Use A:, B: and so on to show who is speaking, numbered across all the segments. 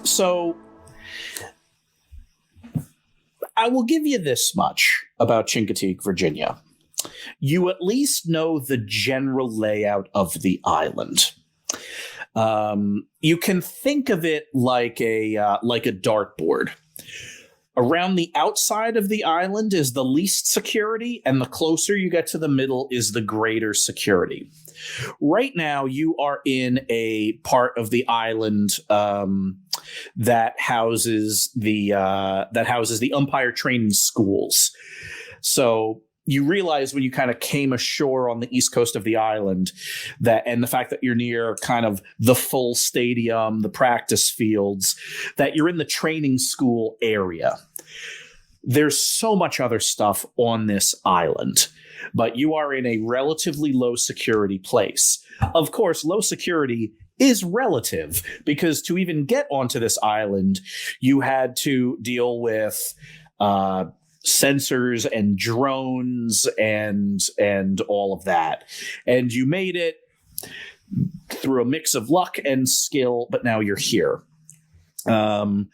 A: So I will give you this much about Chincoteague, Virginia. You at least know the general layout of the island. You can think of it like a dartboard. Around the outside of the island is the least security, and the closer you get to the middle is the greater security. Right now, you are in a part of the island that houses the umpire training schools. So you realize when you kind of came ashore on the east coast of the island and the fact that you're near kind of the full stadium, the practice fields, that you're in the training school area. There's so much other stuff on this island, but you are in a relatively low security place. Of course, low security is relative because to even get onto this island, you had to deal with sensors and drones and all of that. And you made it through a mix of luck and skill, but now you're here. There's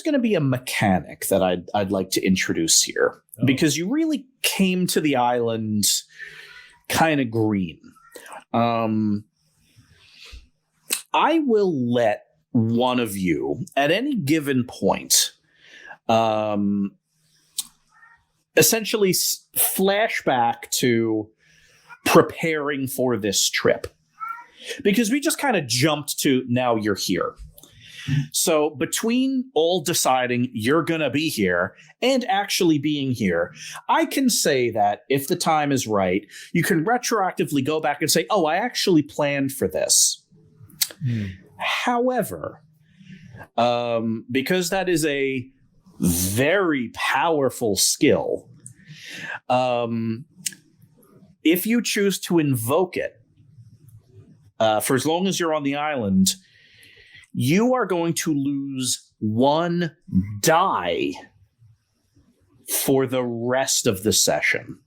A: going to be a mechanic that I'd like to introduce here because you really came to the island kind of green. I will let one of you at any given point essentially flashback to preparing for this trip, because we just kind of jumped to now you're here. So between all deciding you're going to be here and actually being here, I can say that if the time is right, you can retroactively go back and say, oh, I actually planned for this. However, because that is a very powerful skill, if you choose to invoke it, for as long as you're on the island, you are going to lose 1 die for the rest of the session.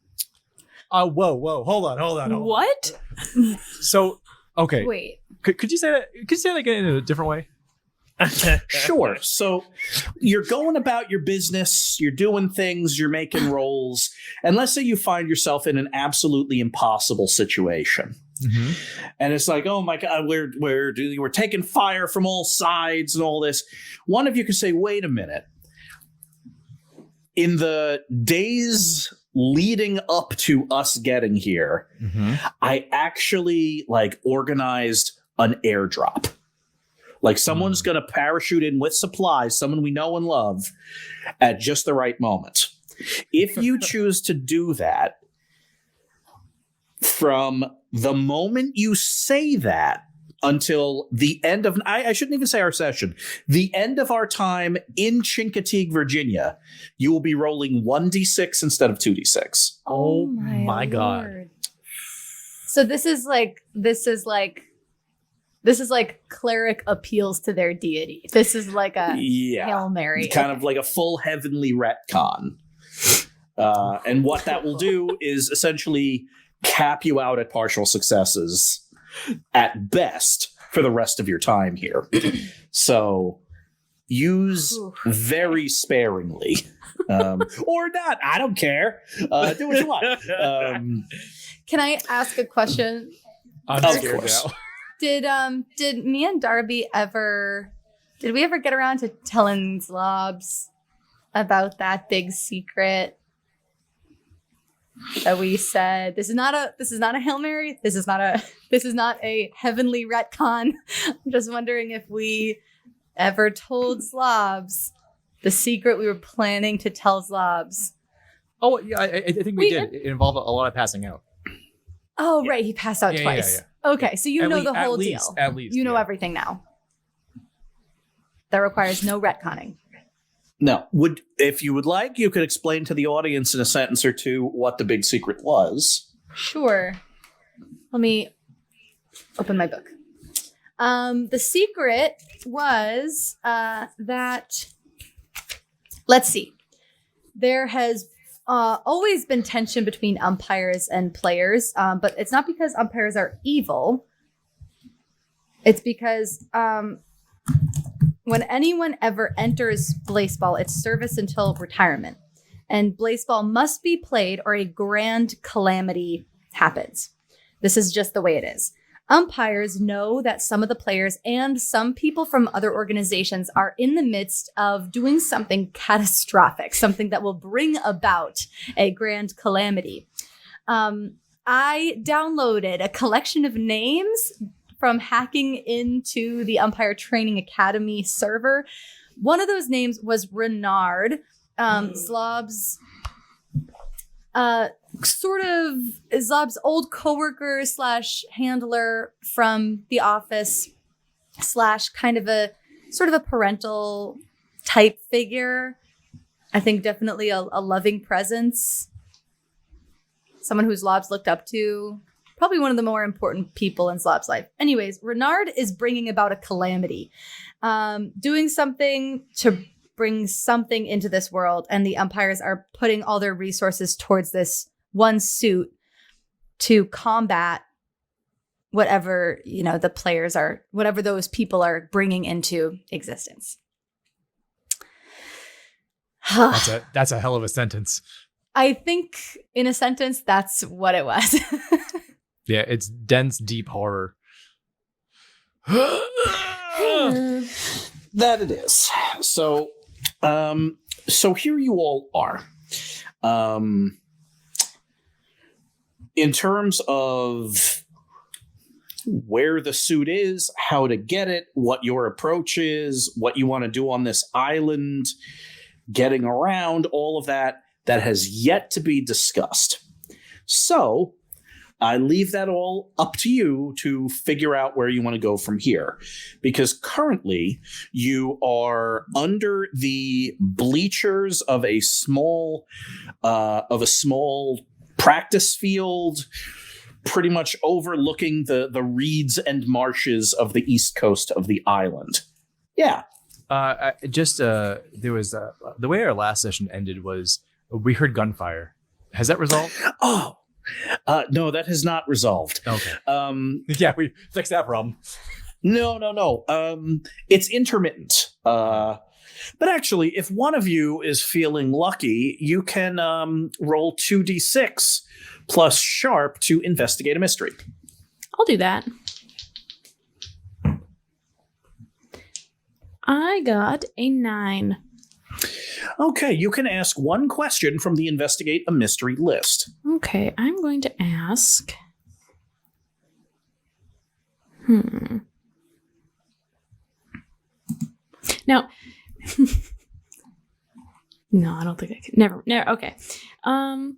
B: Whoa. Hold on.
C: What?
B: So, okay.
C: Wait.
B: Could you say that? Could you say that again in a different way?
A: Sure. So you're going about your business, you're doing things, you're making rolls, and let's say you find yourself in an absolutely impossible situation. Mm-hmm. And it's like, oh my God, we're taking fire from all sides and all this. One of you could say, wait a minute. In the days leading up to us getting here, I actually organized an airdrop. Like someone's going to parachute in with supplies, someone we know and love, at just the right moment. If you choose to do that, from the moment you say that until the end of, I shouldn't even say our session, the end of our time in Chincoteague, Virginia, you will be rolling 1d6 instead of 2d6.
B: Oh my God.
C: So this is like cleric appeals to their deity. This is like a Hail Mary.
A: Kind of like a full heavenly retcon. And what that will do is essentially cap you out at partial successes at best for the rest of your time here. So use very sparingly. Or not. I don't care. Do what you want.
C: Can I ask a question?
B: I'm scared now.
C: Did me and Darby did we ever get around to telling Zlobs about that big secret that we said? This is not a Hail Mary. This is not a heavenly retcon. I'm just wondering if we ever told Zlobs the secret we were planning to tell Zlobs.
B: Oh yeah, I think we did. It involved a lot of passing out.
C: Oh right, he passed out twice. Yeah. Okay, so you know the whole deal.
B: At least
C: you know everything now. That requires no retconning.
A: No. If you would like, you could explain to the audience in a sentence or two what the big secret was.
C: Sure. Let me open my book. The secret was that, let's see. There has always been tension between umpires and players, but it's not because umpires are evil. It's because when anyone ever enters Blaseball, it's service until retirement. And Blaseball must be played or a grand calamity happens. This is just the way it is. Umpires know that some of the players and some people from other organizations are in the midst of doing something catastrophic, something that will bring about a grand calamity. I downloaded a collection of names from hacking into the Umpire Training Academy server. One of those names was Renard, Zlobs, sort of Zlobs' old coworker / handler from the office / kind of a sort of a parental type figure. I think definitely a loving presence. Someone who Zlobs looked up to. Probably one of the more important people in Zlobs' life. Anyways, Renard is bringing about a calamity. Doing something to bring something into this world, and the umpires are putting all their resources towards this one suit to combat whatever, the players are, whatever those people are bringing into existence.
B: That's a hell of a sentence.
C: I think in a sentence, that's what it was.
B: Yeah, it's dense, deep horror.
A: That it is. So here you all are. In terms of where the suit is, how to get it, what your approach is, what you want to do on this island, getting around, all of that has yet to be discussed. So I leave that all up to you to figure out where you want to go from here, because currently you are under the bleachers of a small practice field, pretty much overlooking the reeds and marshes of the east coast of the island. Yeah.
B: There was the way our last session ended was we heard gunfire. Has that resolved?
A: Oh. No, that has not resolved.
B: Okay. Yeah, we fixed that problem.
A: No. It's intermittent. But actually, if one of you is feeling lucky, you can roll 2d6 plus sharp to investigate a mystery.
D: I'll do that. I got a 9.
A: Okay, you can ask one question from the investigate a mystery list.
D: Okay, I'm going to ask. Now, no, I don't think I could. Never. Okay. How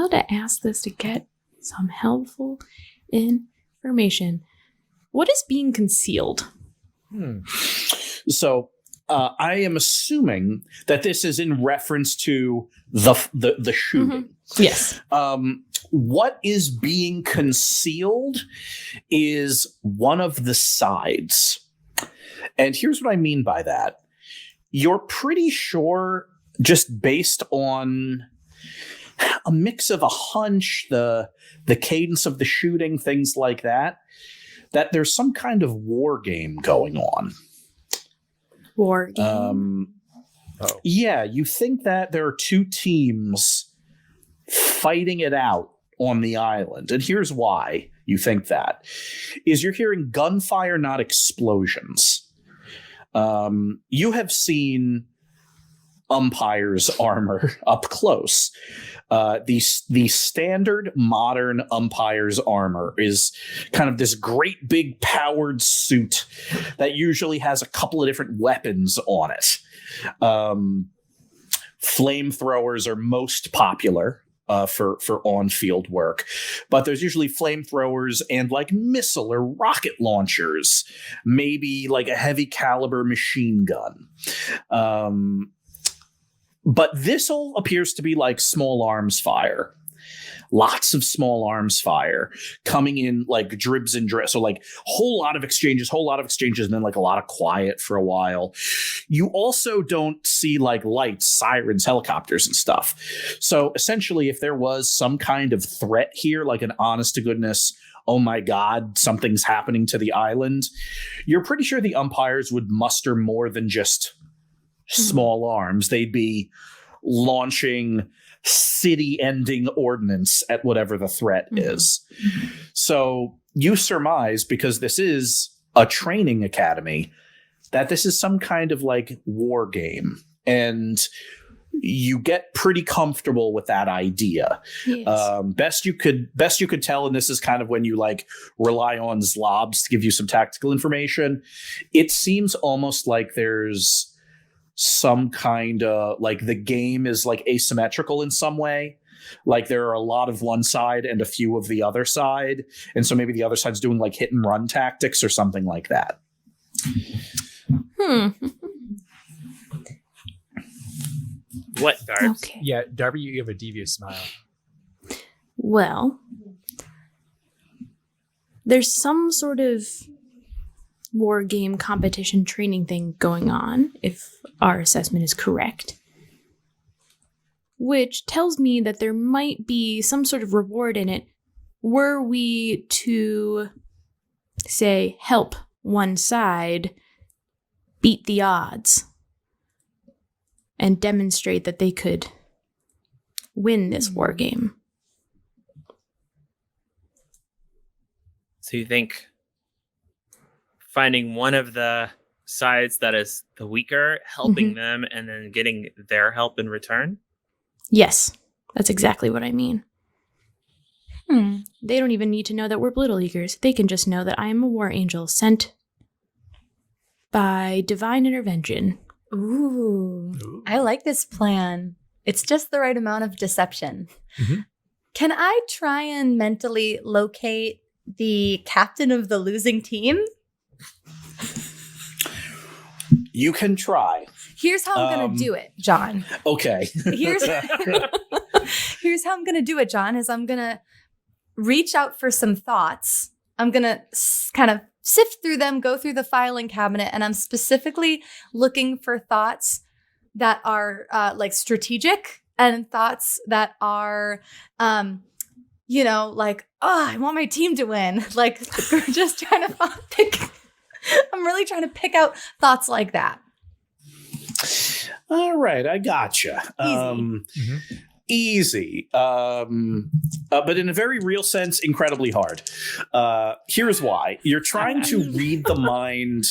D: to ask this to get some helpful information? What is being concealed?
A: So I am assuming that this is in reference to the shooting.
D: Mm-hmm. Yes.
A: What is being concealed is one of the sides. And here's what I mean by that. You're pretty sure, just based on a mix of a hunch, the cadence of the shooting, things like that there's some kind of war game going on.
D: War game?
A: Yeah, you think that there are two teams fighting it out on the island. And here's why you think that. Is you're hearing gunfire, not explosions. You have seen umpire's armor up close. The standard modern umpire's armor is kind of this great big powered suit that usually has a couple of different weapons on it. Flamethrowers are most popular for on-field work, but there's usually flamethrowers and like missile or rocket launchers, maybe like a heavy caliber machine gun. But this all appears to be like small arms fire. Lots of small arms fire coming in like dribs and dribs. So like whole lot of exchanges, and then like a lot of quiet for a while. You also don't see like lights, sirens, helicopters and stuff. So essentially, if there was some kind of threat here, like an honest to goodness oh my God, something's happening to the island, you're pretty sure the umpires would muster more than just small arms. They'd be launching city-ending ordnance at whatever the threat is. So you surmise, because this is a training academy, that this is some kind of like war game. And you get pretty comfortable with that idea.
D: Yes.
A: Best you could tell, and this is kind of when you like rely on Zlobs to give you some tactical information. It seems almost like there's some kind of like the game is like asymmetrical in some way. Like there are a lot of one side and a few of the other side. And so maybe the other side's doing like hit and run tactics or something like that.
E: What, Darby?
D: Okay.
B: Yeah, Darby, you have a devious smile.
D: Well, there's some sort of war game competition training thing going on, if our assessment is correct, which tells me that there might be some sort of reward in it were we to, say, help one side beat the odds and demonstrate that they could win this war game.
E: So you think finding one of the sides that is the weaker, helping them, and then getting their help in return?
D: Yes, that's exactly what I mean. They don't even need to know that we're Blittle Leaguers. They can just know that I am a war angel sent by divine intervention.
C: Ooh, I like this plan. It's just the right amount of deception. Can I try and mentally locate the captain of the losing team?
A: You can try.
C: Here's how I'm going to do it, John.
A: Okay.
C: Here's how I'm going to do it, John, is I'm going to reach out for some thoughts. I'm going to kind of sift through them, go through the filing cabinet, and I'm specifically looking for thoughts that are like strategic and thoughts that are, like, oh, I want my team to win. Like, we're just trying to I'm really trying to pick out thoughts like that.
A: All right, I gotcha. Easy. But in a very real sense, incredibly hard. Here's why. You're trying to read the mind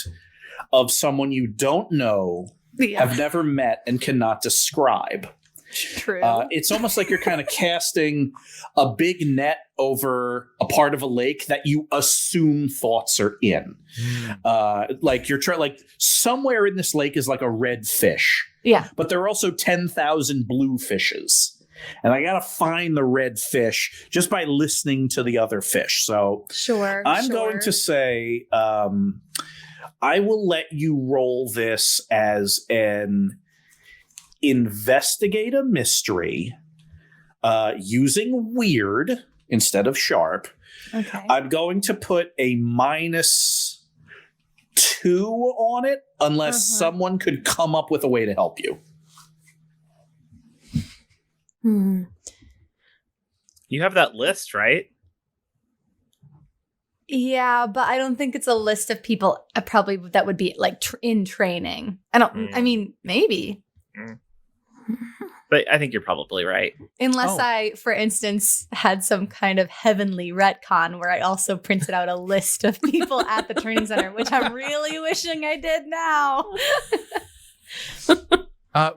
A: of someone you don't know, have never met, and cannot describe.
C: True.
A: It's almost like you're kind of casting a big net over a part of a lake that you assume thoughts are in. Like you're trying, like somewhere in this lake is like a red fish.
C: Yeah.
A: But there are also 10,000 blue fishes. And I got to find the red fish just by listening to the other fish. So I'm going to say I will let you roll this as an investigate a mystery using weird instead of sharp.
C: Okay.
A: I'm going to put a -2 on it unless someone could come up with a way to help you.
E: You have that list, right?
C: Yeah, but I don't think it's a list of people probably that would be like in training. I mean, maybe.
E: But I think you're probably right.
C: Unless I, for instance, had some kind of heavenly retcon where I also printed out a list of people at the training center, which I'm really wishing I did now.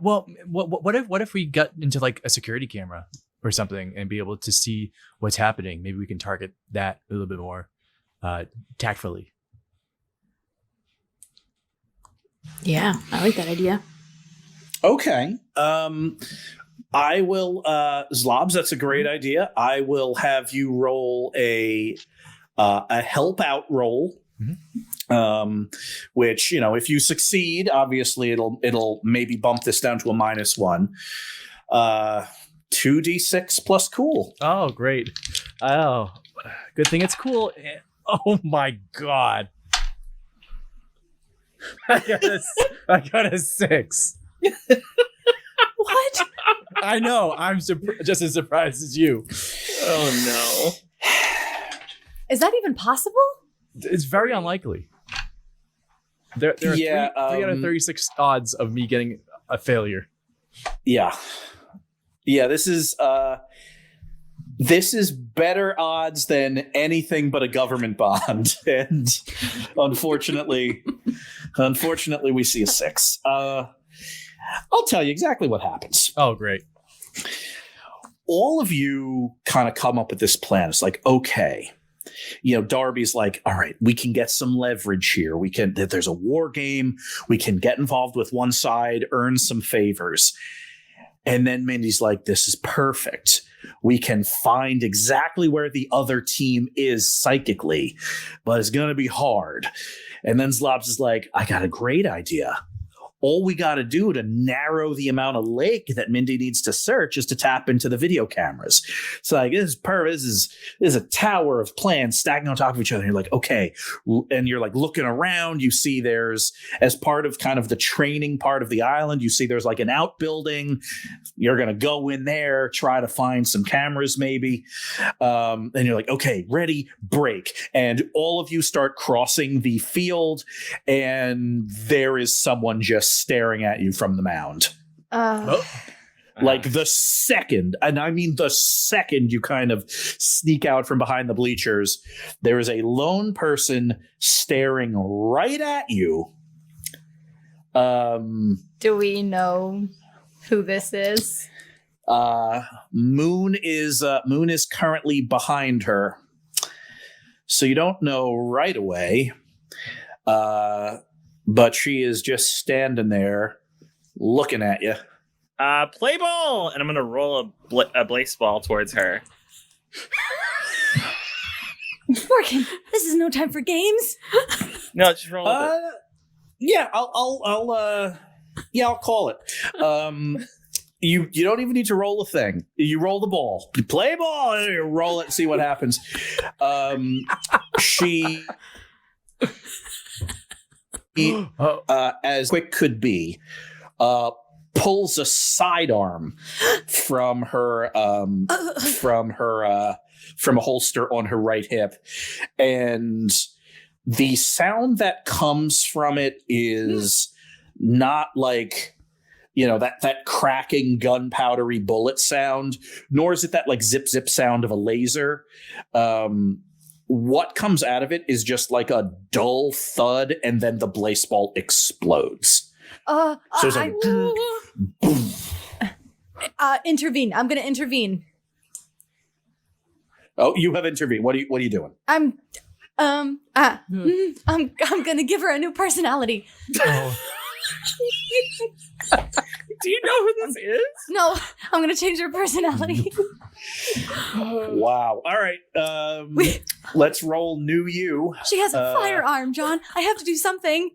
B: Well, what if we got into like a security camera or something and be able to see what's happening? Maybe we can target that a little bit more tactfully.
D: Yeah, I like that idea.
A: Okay. I will, Zlobs, that's a great idea. I will have you roll a help out roll. Which, if you succeed, obviously it'll maybe bump this down to a -1. 2d6 plus cool.
B: Oh, great. Oh, good thing it's cool. Oh my God. I got a 6.
C: What?
B: I know. I'm just as surprised as you.
E: Oh, no.
C: Is that even possible?
B: It's very unlikely. There are three out of 36 odds of me getting a failure.
A: Yeah. This is better odds than anything but a government bond, and unfortunately, we see a 6. I'll tell you exactly what happens.
B: Oh, great.
A: All of you kind of come up with this plan. It's like, okay, Darby's like, all right, we can get some leverage here. There's a war game. We can get involved with one side, earn some favors. And then Mindy's like, this is perfect. We can find exactly where the other team is psychically, but it's going to be hard. And then Zlobs is like, I got a great idea. All we got to do to narrow the amount of lake that Mindy needs to search is to tap into the video cameras. So like, this is a tower of plans stacking on top of each other. And you're like, okay. And you're like looking around, you see there's, as part of kind of the training part of the island, you see there's like an outbuilding. You're going to go in there, try to find some cameras maybe. And you're like, okay, ready, break. And all of you start crossing the field, and there is someone just staring at you from the mound. Like the second, and I mean the second you kind of sneak out from behind the bleachers, there is a lone person staring right at you.
C: Do we know who this is?
A: Moon is currently behind her, so you don't know right away. But she is just standing there looking at you.
E: Play ball! And I'm going to roll a blaseball towards her.
C: Working. This is no time for games.
E: No, just roll it.
A: Yeah, I'll call it. You don't even need to roll a thing. You roll the ball. You play ball, and you roll it and see what happens. She... as quick could be, pulls a sidearm from a holster on her right hip, and the sound that comes from it is not like that cracking gunpowdery bullet sound, nor is it that like zip zip sound of a laser. What comes out of it is just like a dull thud, and then the blaseball explodes. So it's like
C: intervene. I'm gonna intervene.
A: Oh, you have intervened. What are you doing?
C: I'm gonna give her a new personality.
B: Oh.
E: Do you know who this is?
C: No, I'm gonna change her personality.
A: Wow. All right. Let's roll new you.
C: She has a firearm, John. I have to do something.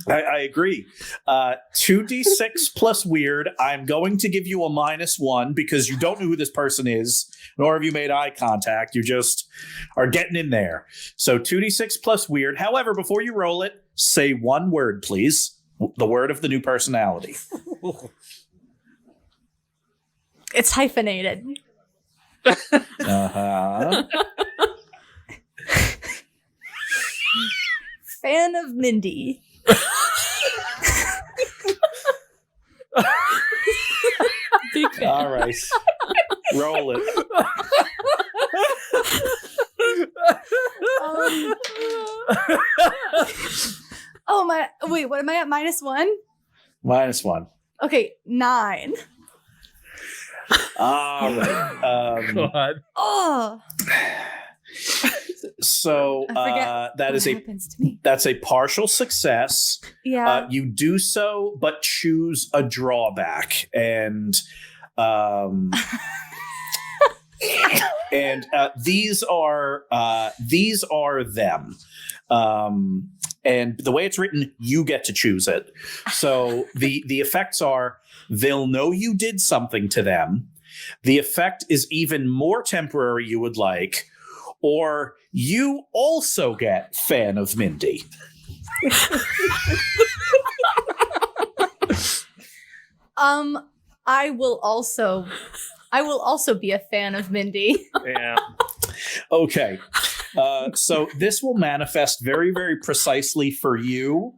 A: I agree. 2d6 plus weird. I'm going to give you a -1 because you don't know who this person is, nor have you made eye contact. You just are getting in there. So 2d6 plus weird. However, before you roll it, say one word, please. The word of the new personality.
C: It's hyphenated.
A: Uh-huh.
C: Fan of Mindy.
D: Big fan.
A: All right. Roll it.
C: Oh my! Wait, what am I at? -1?
A: -1.
C: Okay, 9.
A: All right.
B: God.
C: Oh,
A: So
C: I forget
A: that is
C: what happens to me.
A: that's a partial success.
C: Yeah.
A: You do so, but choose a drawback, and these are them. And the way it's written, you get to choose it. So the effects are: they'll know you did something to them. The effect is even more temporary, you would like, or you also get fan of Mindy.
C: I will also be a fan of Mindy.
E: Yeah.
A: Okay. So this will manifest very, very precisely for you.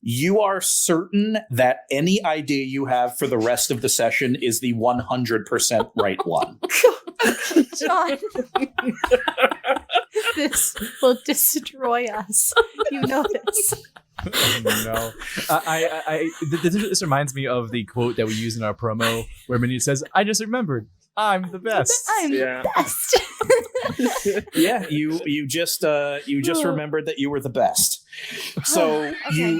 A: You are certain that any idea you have for the rest of the session is the 100% right one.
C: John, this will destroy us. You know this.
B: No. This reminds me of the quote that we use in our promo where Mindy says, I just remembered, I'm the best.
C: I'm the best.
A: Yeah, you just remembered that you were the best. So
C: Okay.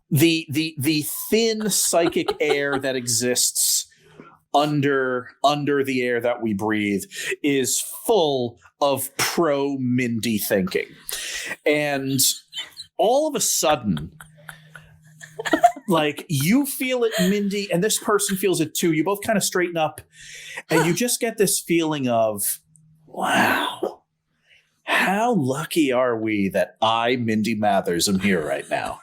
A: the thin psychic air that exists under the air that we breathe is full of pro Mindy thinking. And all of a sudden, like, you feel it, Mindy, and this person feels it too. You both kind of straighten up, and you just get this feeling of, wow, how lucky are we that I, Mindy Mathers, am here right now.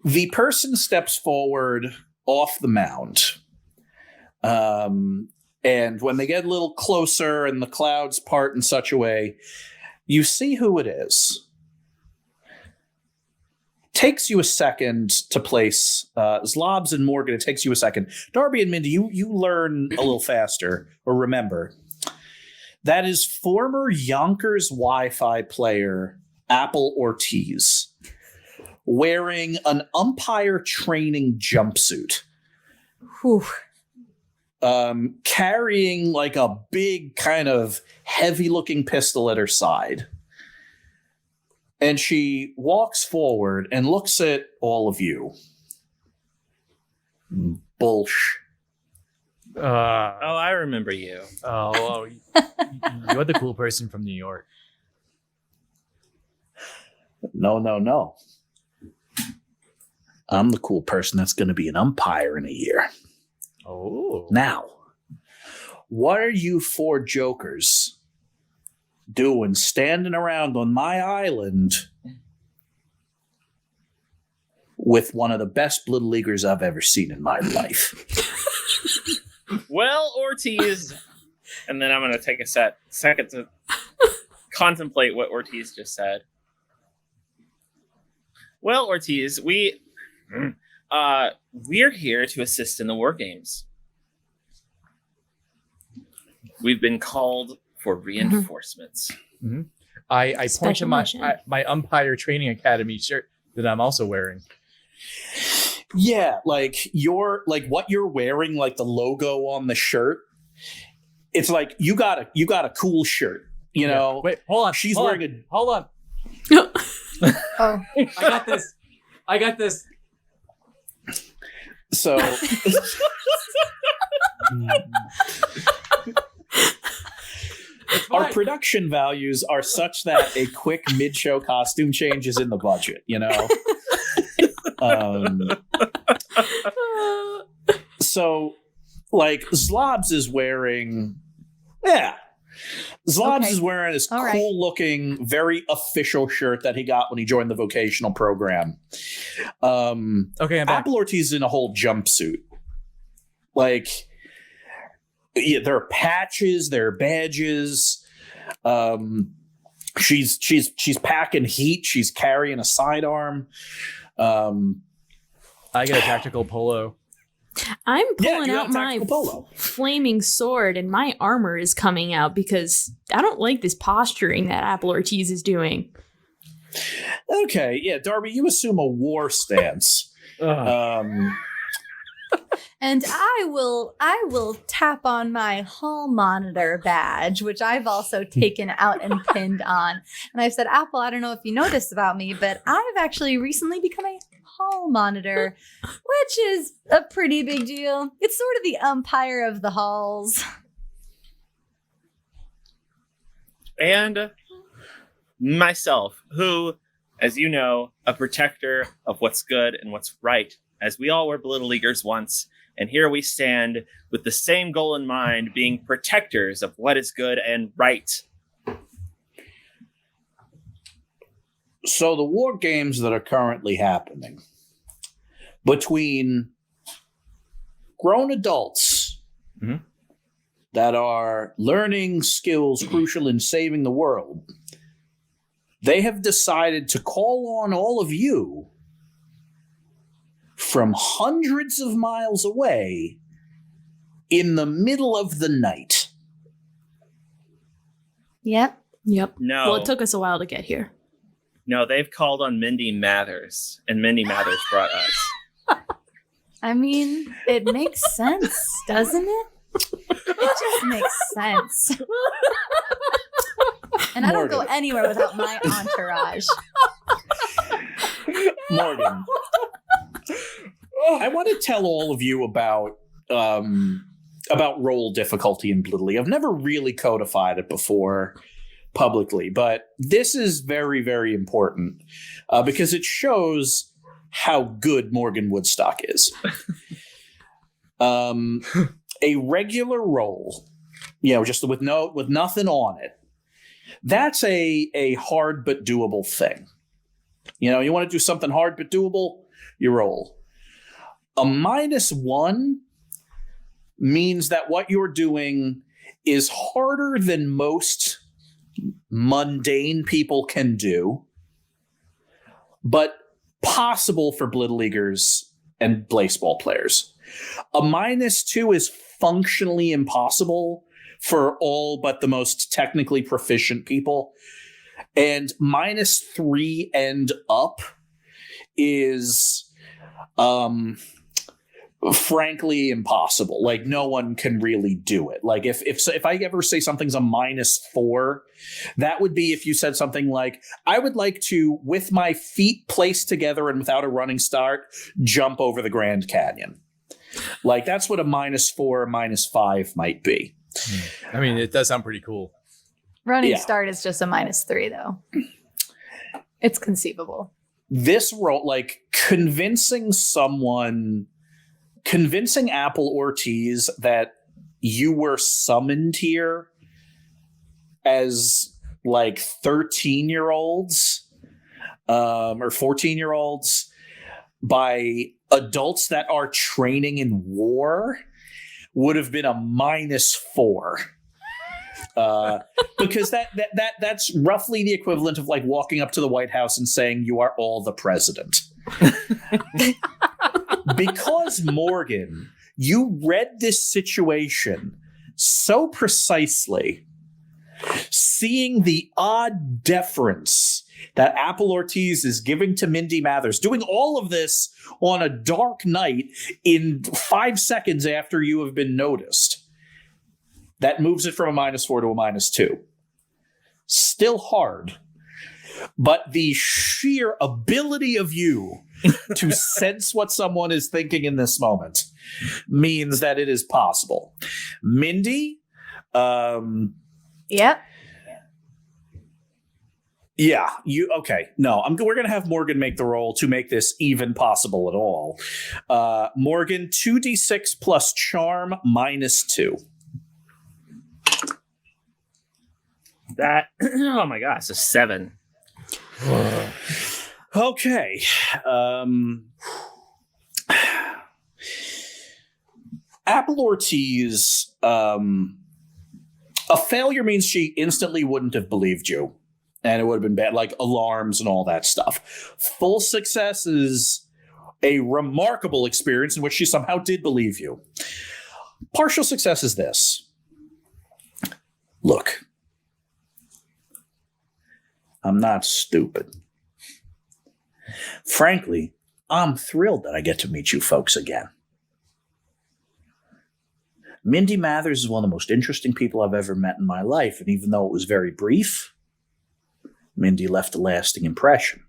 A: The person steps forward off the mound. And when they get a little closer and the clouds part in such a way, you see who it is. Takes you a second to place Zlobs and Morgan. It takes you a second. Darby and Mindy, you learn a little faster, or remember. That is former Yonkers Wi-Fi player Apple Ortiz wearing an umpire training jumpsuit.
C: Whew.
A: Carrying like a big kind of heavy looking pistol at her side. And she walks forward and looks at all of you. Bullsh.
E: Oh, I remember you.
B: Oh, you're the cool person from New York.
A: No. I'm the cool person that's going to be an umpire in a year.
B: Oh.
A: Now, what are you four jokers doing standing around on my island with one of the best Little Leaguers I've ever seen in my life?
E: Well, Ortiz, and then I'm going to take a second to contemplate what Ortiz just said. Well, Ortiz, we're here to assist in the war games. We've been called for reinforcements.
B: Mm-hmm. I point to
D: Special mission.
B: my Umpire Training Academy shirt that I'm also wearing.
A: Yeah, like what you're wearing, like the logo on the shirt. It's like you got a cool shirt, you know.
B: Wait, hold on.
A: She's
B: hold
A: wearing
B: on, Hold on.
C: Oh.
B: I got this.
A: So our production values are such that a quick mid-show costume change is in the budget, you know. So, like, Zlobs is wearing, Zlobs is wearing his cool-looking, very official shirt that he got when he joined the vocational program.
B: Okay, I'm back.
A: Apple Ortiz is in a whole jumpsuit. Like, yeah, there are patches, there are badges. She's packing heat. She's carrying a sidearm.
B: I get a tactical polo.
D: I'm pulling
A: you got
D: out
A: a
D: my
A: tactical polo.
D: flaming sword and my armor is coming out because I don't like this posturing that Apple Ortiz is doing.
A: Okay, yeah, Darby, you assume a war stance.
C: And I will tap on my hall monitor badge, which I've also taken out and pinned on. And I've said, Apple, I don't know if you know this about me, but I've actually recently become a hall monitor, which is a pretty big deal. It's sort of the umpire of the halls.
E: And myself, who, as you know, a protector of what's good and what's right, as we all were Blittle Leaguers once. And here we stand with the same goal in mind, being protectors of what is good and right.
A: So the war games that are currently happening between grown adults that are learning skills crucial in saving the world, they have decided to call on all of you from hundreds of miles away in the middle of the night.
C: Yep.
D: Yep.
E: No.
D: Well, it took us a while to get here.
E: No, they've called on Mindy Mathers, and Mindy Mathers brought us.
C: I mean, it makes sense, doesn't it? It just makes sense. And I don't go
A: Morgan.
C: anywhere without my entourage.
A: Morgan, I want to tell all of you about roll difficulty in Blittle League. I've never really codified it before publicly, but this is very, very important because it shows how good Morgan Woodstock is. A regular roll, just with nothing on it. That's a hard but doable thing. You want to do something hard but doable, you roll. A -1 means that what you're doing is harder than most mundane people can do, but possible for Blittle Leaguers and Blaseball players. A -2 is functionally impossible for all but the most technically proficient people. And -3 and up is frankly impossible. Like, no one can really do it. Like, if I ever say something's a -4, that would be if you said something like, I would like to, with my feet placed together and without a running start, jump over the Grand Canyon. Like, that's what a -4 or -5 might be.
B: I mean, it does sound pretty cool.
C: Running
A: Yeah.
C: start is just a -3, though. It's conceivable.
A: This role, like, convincing Apple Ortiz that you were summoned here as like 13-year-olds or 14-year-olds by adults that are training in war would have been a -4. Because that's roughly the equivalent of like walking up to the White House and saying you are all the president. Because, Morgan, you read this situation so precisely, seeing the odd deference that Apple Ortiz is giving to Mindy Mathers, doing all of this on a dark night in 5 seconds after you have been noticed, that moves it from a -4 to a -2. Still hard, but the sheer ability of you to sense what someone is thinking in this moment means that it is possible. Mindy,
C: Yep.
A: yeah, okay. No, we're going to have Morgan make the roll to make this even possible at all. Morgan, 2d6 plus charm -2.
E: That, oh my gosh, a 7.
A: Okay. Apple Ortiz, a failure means she instantly wouldn't have believed you. And it would have been bad, like alarms and all that stuff. Full success is a remarkable experience in which she somehow did believe you. Partial success is this. Look, I'm not stupid. Frankly, I'm thrilled that I get to meet you folks again. Mindy Mathers is one of the most interesting people I've ever met in my life, and even though it was very brief, Mindy left a lasting impression.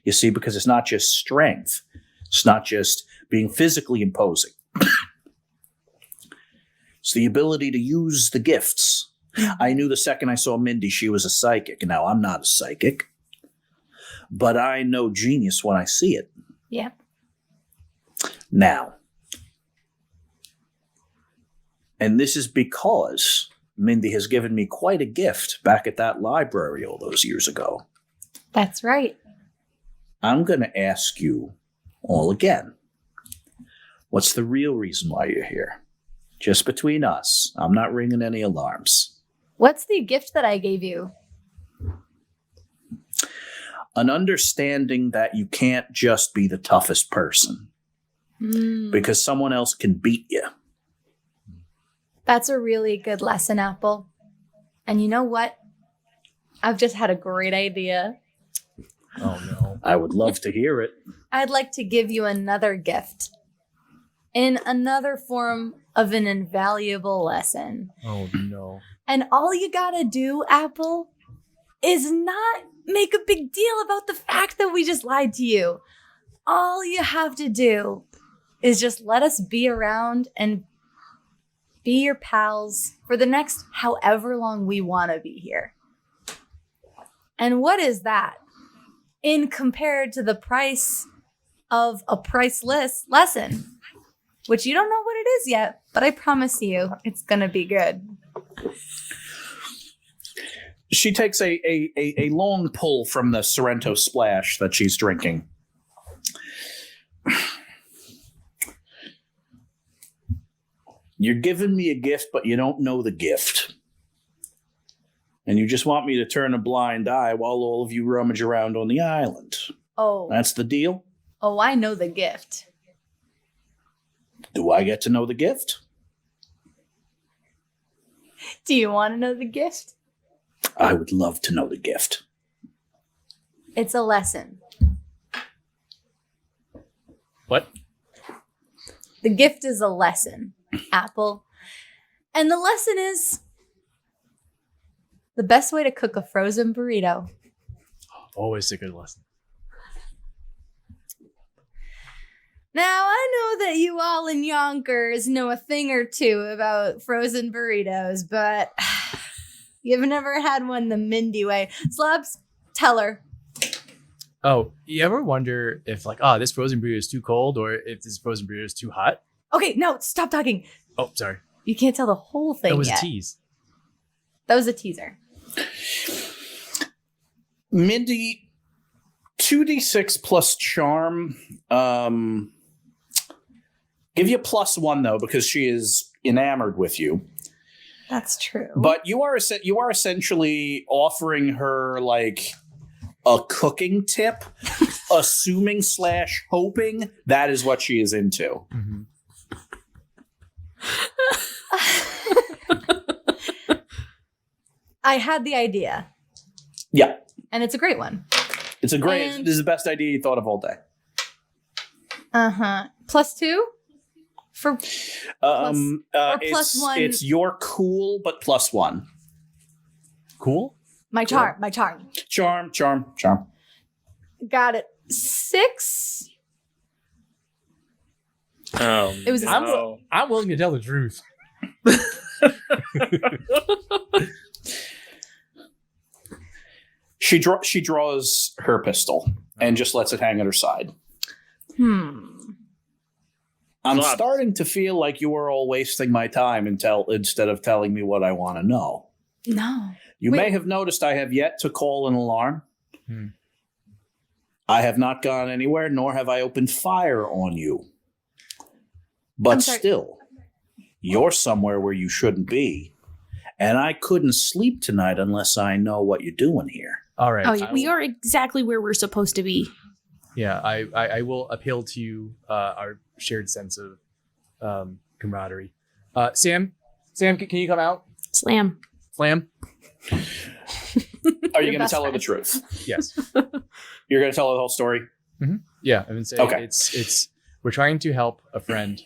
A: You see, because it's not just strength, it's not just being physically imposing. It's the ability to use the gifts. I knew the second I saw Mindy, she was a psychic. Now, I'm not a psychic, but I know genius when I see it.
C: Yep.
A: Now, and this is because Mindy has given me quite a gift back at that library all those years ago.
C: That's right.
A: I'm going to ask you all again. What's the real reason why you're here? Just between us. I'm not ringing any alarms.
C: What's the gift that I gave you?
A: An understanding that you can't just be the toughest person because someone else can beat you.
C: That's a really good lesson, Apple. And you know what? I've just had a great idea.
B: Oh no.
A: I would love to hear it.
C: I'd like to give you another gift in another form of an invaluable lesson.
B: Oh no.
C: And all you gotta do, Apple, is not make a big deal about the fact that we just lied to you. All you have to do is just let us be around and be your pals for the next however long we want to be here. And what is that in compared to the price of a priceless lesson, which you don't know what it is yet, but I promise you it's going to be good.
A: She takes a long pull from the Sorrento splash that she's drinking. You're giving me a gift, but you don't know the gift. And you just want me to turn a blind eye while all of you rummage around on the island.
C: Oh.
A: That's the deal?
C: Oh, I know the gift.
A: Do I get to know the gift?
C: Do you want to know the gift?
A: I would love to know the gift.
C: It's a lesson.
B: What?
C: The gift is a lesson, Apple. And the lesson is the best way to cook a frozen burrito.
B: Always a good lesson.
C: Now, I know that you all in Yonkers know a thing or two about frozen burritos, but you've never had one the Mindy way. Zlobs, tell her.
B: Oh, you ever wonder if this frozen burrito is too cold or if this frozen burrito is too hot?
C: Okay, no, stop talking.
B: Oh, sorry.
C: You can't tell the whole thing
B: That was
C: yet.
B: a tease.
C: That was a teaser.
A: Mindy, 2d6 plus charm. Give you +1 though, because she is enamored with you.
C: That's true.
A: But you are essentially offering her like a cooking tip, assuming / hoping that is what she is into.
B: Mm-hmm.
C: I had the idea,
A: Yeah,
C: and it's a great one.
A: it's a great.
C: And-
A: This is the best idea you thought of all day.
C: +2 for or
A: It's
C: +1.
A: it's your cool, but +1.
B: Cool?
C: my charm. My charm.
A: Charm.
C: Got it. 6.
E: Oh,
C: It was a-
E: no.
B: I'm willing to tell the truth.
A: She draws her pistol and just lets it hang at her side. I'm
E: Zlobs.
A: starting to feel like you are all wasting my time instead of telling me what I want to know.
C: No.
A: You
C: Wait.
A: may have noticed I have yet to call an alarm.
B: Hmm.
A: I have not gone anywhere, nor have I opened fire on you. But
C: I'm sorry.
A: still, you're somewhere where you shouldn't be. And I couldn't sleep tonight unless I know what you're doing here.
B: All right.
D: Oh, yeah, we are exactly where we're supposed to be.
B: Yeah, I will appeal to our shared sense of camaraderie. Sam, can you come out?
D: Slam.
B: Slam?
A: Are you going to
C: best
A: tell her the
C: friends.
A: truth?
B: Yes.
A: You're going to tell her the whole story?
B: Yeah, I would say
A: Okay.
B: it's we're trying to help a friend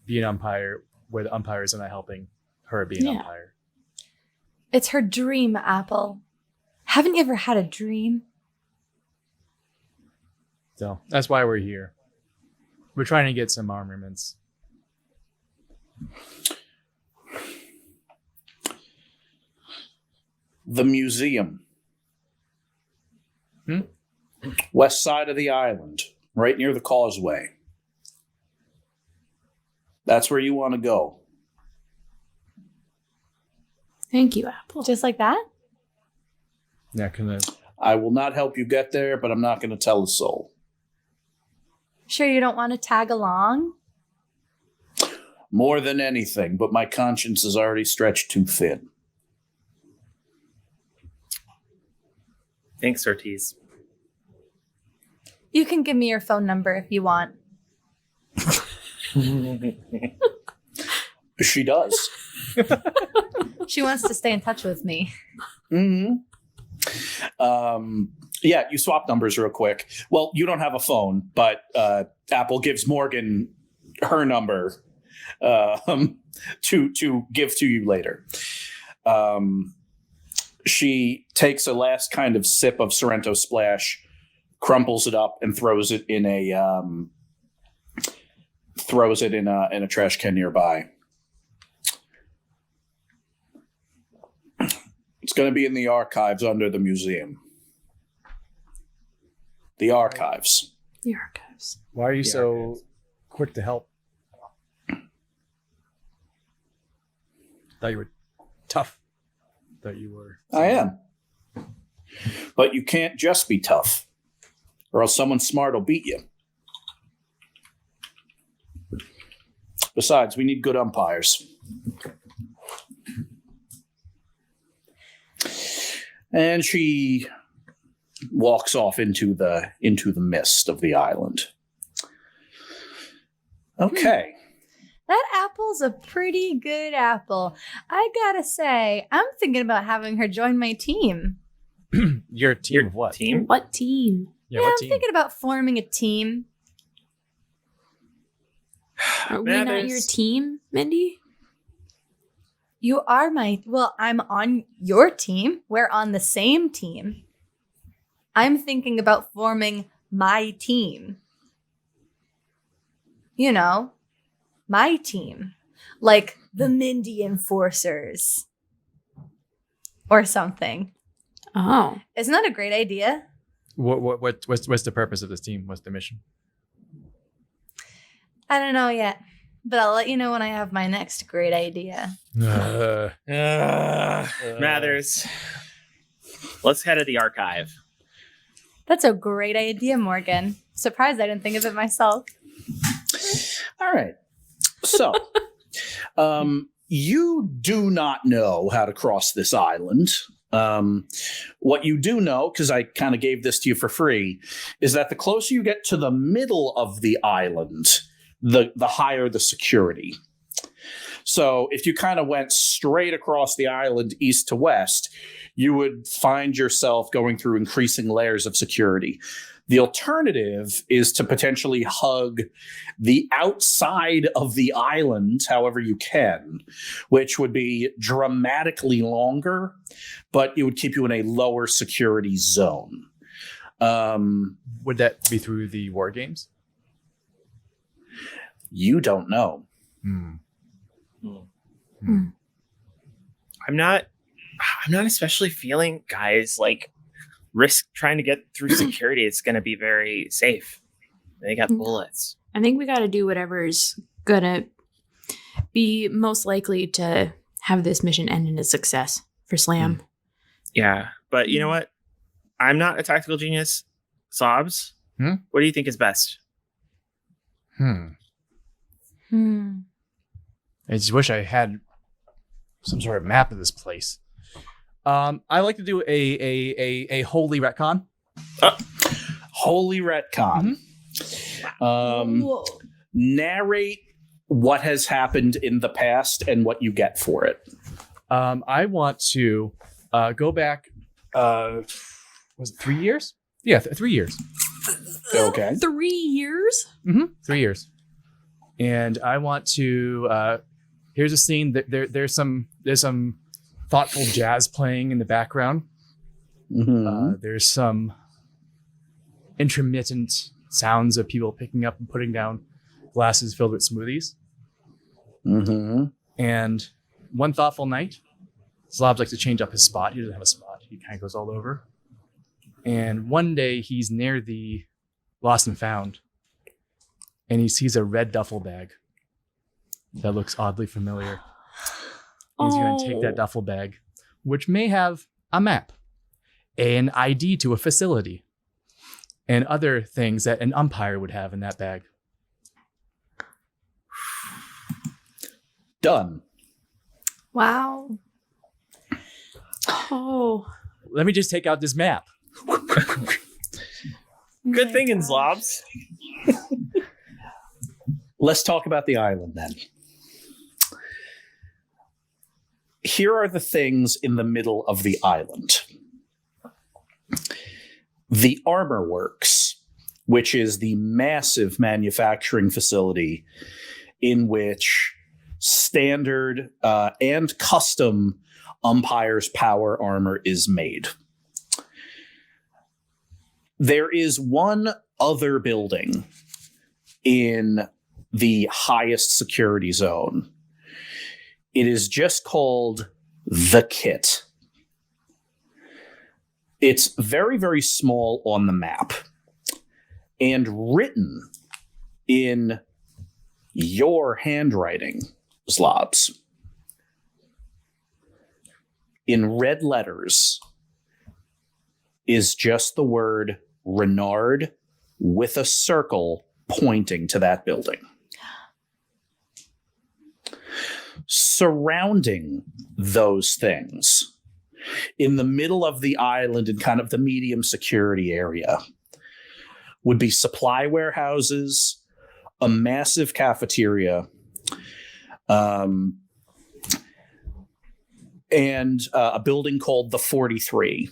B: be an umpire where the umpires are not helping her be an
D: Yeah.
B: umpire.
C: It's her dream, Apple. Haven't you ever had a dream?
B: So that's why we're here. We're trying to get some armaments.
A: The museum.
B: Hmm?
A: West side of the island, right near the causeway. That's where you want to go.
D: Thank you, Apple.
C: Just like that?
B: Yeah,
A: I will not help you get there, but I'm not going to tell a soul.
C: Sure you don't want to tag along?
A: more than anything, but my conscience is already stretched too thin.
E: Thanks, Ortiz.
C: You can give me your phone number if you want.
A: She does.
C: She wants to stay in touch with me.
A: Mm-hmm. Yeah, you swap numbers real quick. Well, you don't have a phone, but Apple gives Morgan her number to give to you later. She takes a last kind of sip of Sorrento Splash, crumples it up, and throws it in a trash can nearby. It's going to be in the archives under the museum. The archives.
D: The archives.
B: Why are you
E: The
B: so
E: archives.
B: quick to help? Thought you were tough. Thought you were.
A: I am. But you can't just be tough, or else someone smart will beat you. Besides, we need good umpires. And she walks off into the mist of the island. Okay.
C: That apple's a pretty good apple. I gotta say, I'm thinking about having her join my team.
B: Your team
E: Your
B: of what?
E: team?
D: What team?
B: Yeah,
C: I'm
B: what team?
C: thinking about forming a team.
D: Are we
E: Man,
D: not your
E: there's-
D: team, Mindy?
C: You are I'm on your team. We're on the same team. I'm thinking about forming my team. You know, my team. Like the Mindy Enforcers. Or something.
D: Oh.
C: Isn't that a great idea?
B: What's the purpose of this team? What's the mission?
C: I don't know yet. But I'll let you know when I have my next great idea.
E: Mathers. Let's head to the archive.
C: That's a great idea, Morgan. Surprised I didn't think of it myself.
A: All right. So, you do not know how to cross this island. What you do know, because I kind of gave this to you for free, is that the closer you get to the middle of the island, the higher the security. So if you kind of went straight across the island east to west, you would find yourself going through increasing layers of security. The alternative is to potentially hug the outside of the island however you can, which would be dramatically longer, but it would keep you in a lower security zone.
B: Would that be through the war games?
A: You don't know.
E: I'm not especially feeling, guys, like risk trying to get through security. It's going to be very safe. They got bullets.
D: I think we got to do whatever's gonna be most likely to have this mission end in a success for Slam.
E: Yeah, but you know what? I'm not a tactical genius. Zlobs, what do you think is best?
B: I just wish I had some sort of map of this place. I like to do a holy retcon.
A: Holy retcon.
C: Whoa.
A: Narrate what has happened in the past and what you get for it.
B: I want to go back. Was it 3 years? Yeah, 3 years.
A: Okay.
D: 3 years?
B: 3 years. And I want to. Here's a scene that there's some thoughtful jazz playing in the background. There's some intermittent sounds of people picking up and putting down glasses filled with smoothies. And one thoughtful night, Zlobs likes to change up his spot. He doesn't have a spot. He kind of goes all over. And one day he's near the Lost and Found, and he sees a red duffel bag that looks oddly familiar. He's going to take that duffel bag, which may have a map, an ID to a facility, and other things that an umpire would have in that bag.
A: Done.
C: Wow.
D: Oh.
B: Let me just take out this map.
E: Good thing in Zlobs.
A: Let's talk about the island then. Here are the things in the middle of the island. The Armor Works, which is the massive manufacturing facility in which standard and custom Umpire's power armor is made. There is one other building in the highest security zone. It is just called the Kit. It's very, very small on the map and written in your handwriting, Zlobs. In red letters is just the word Renard with a circle pointing to that building. Surrounding those things, in the middle of the island in kind of the medium security area, would be supply warehouses, a massive cafeteria, and a building called the 43,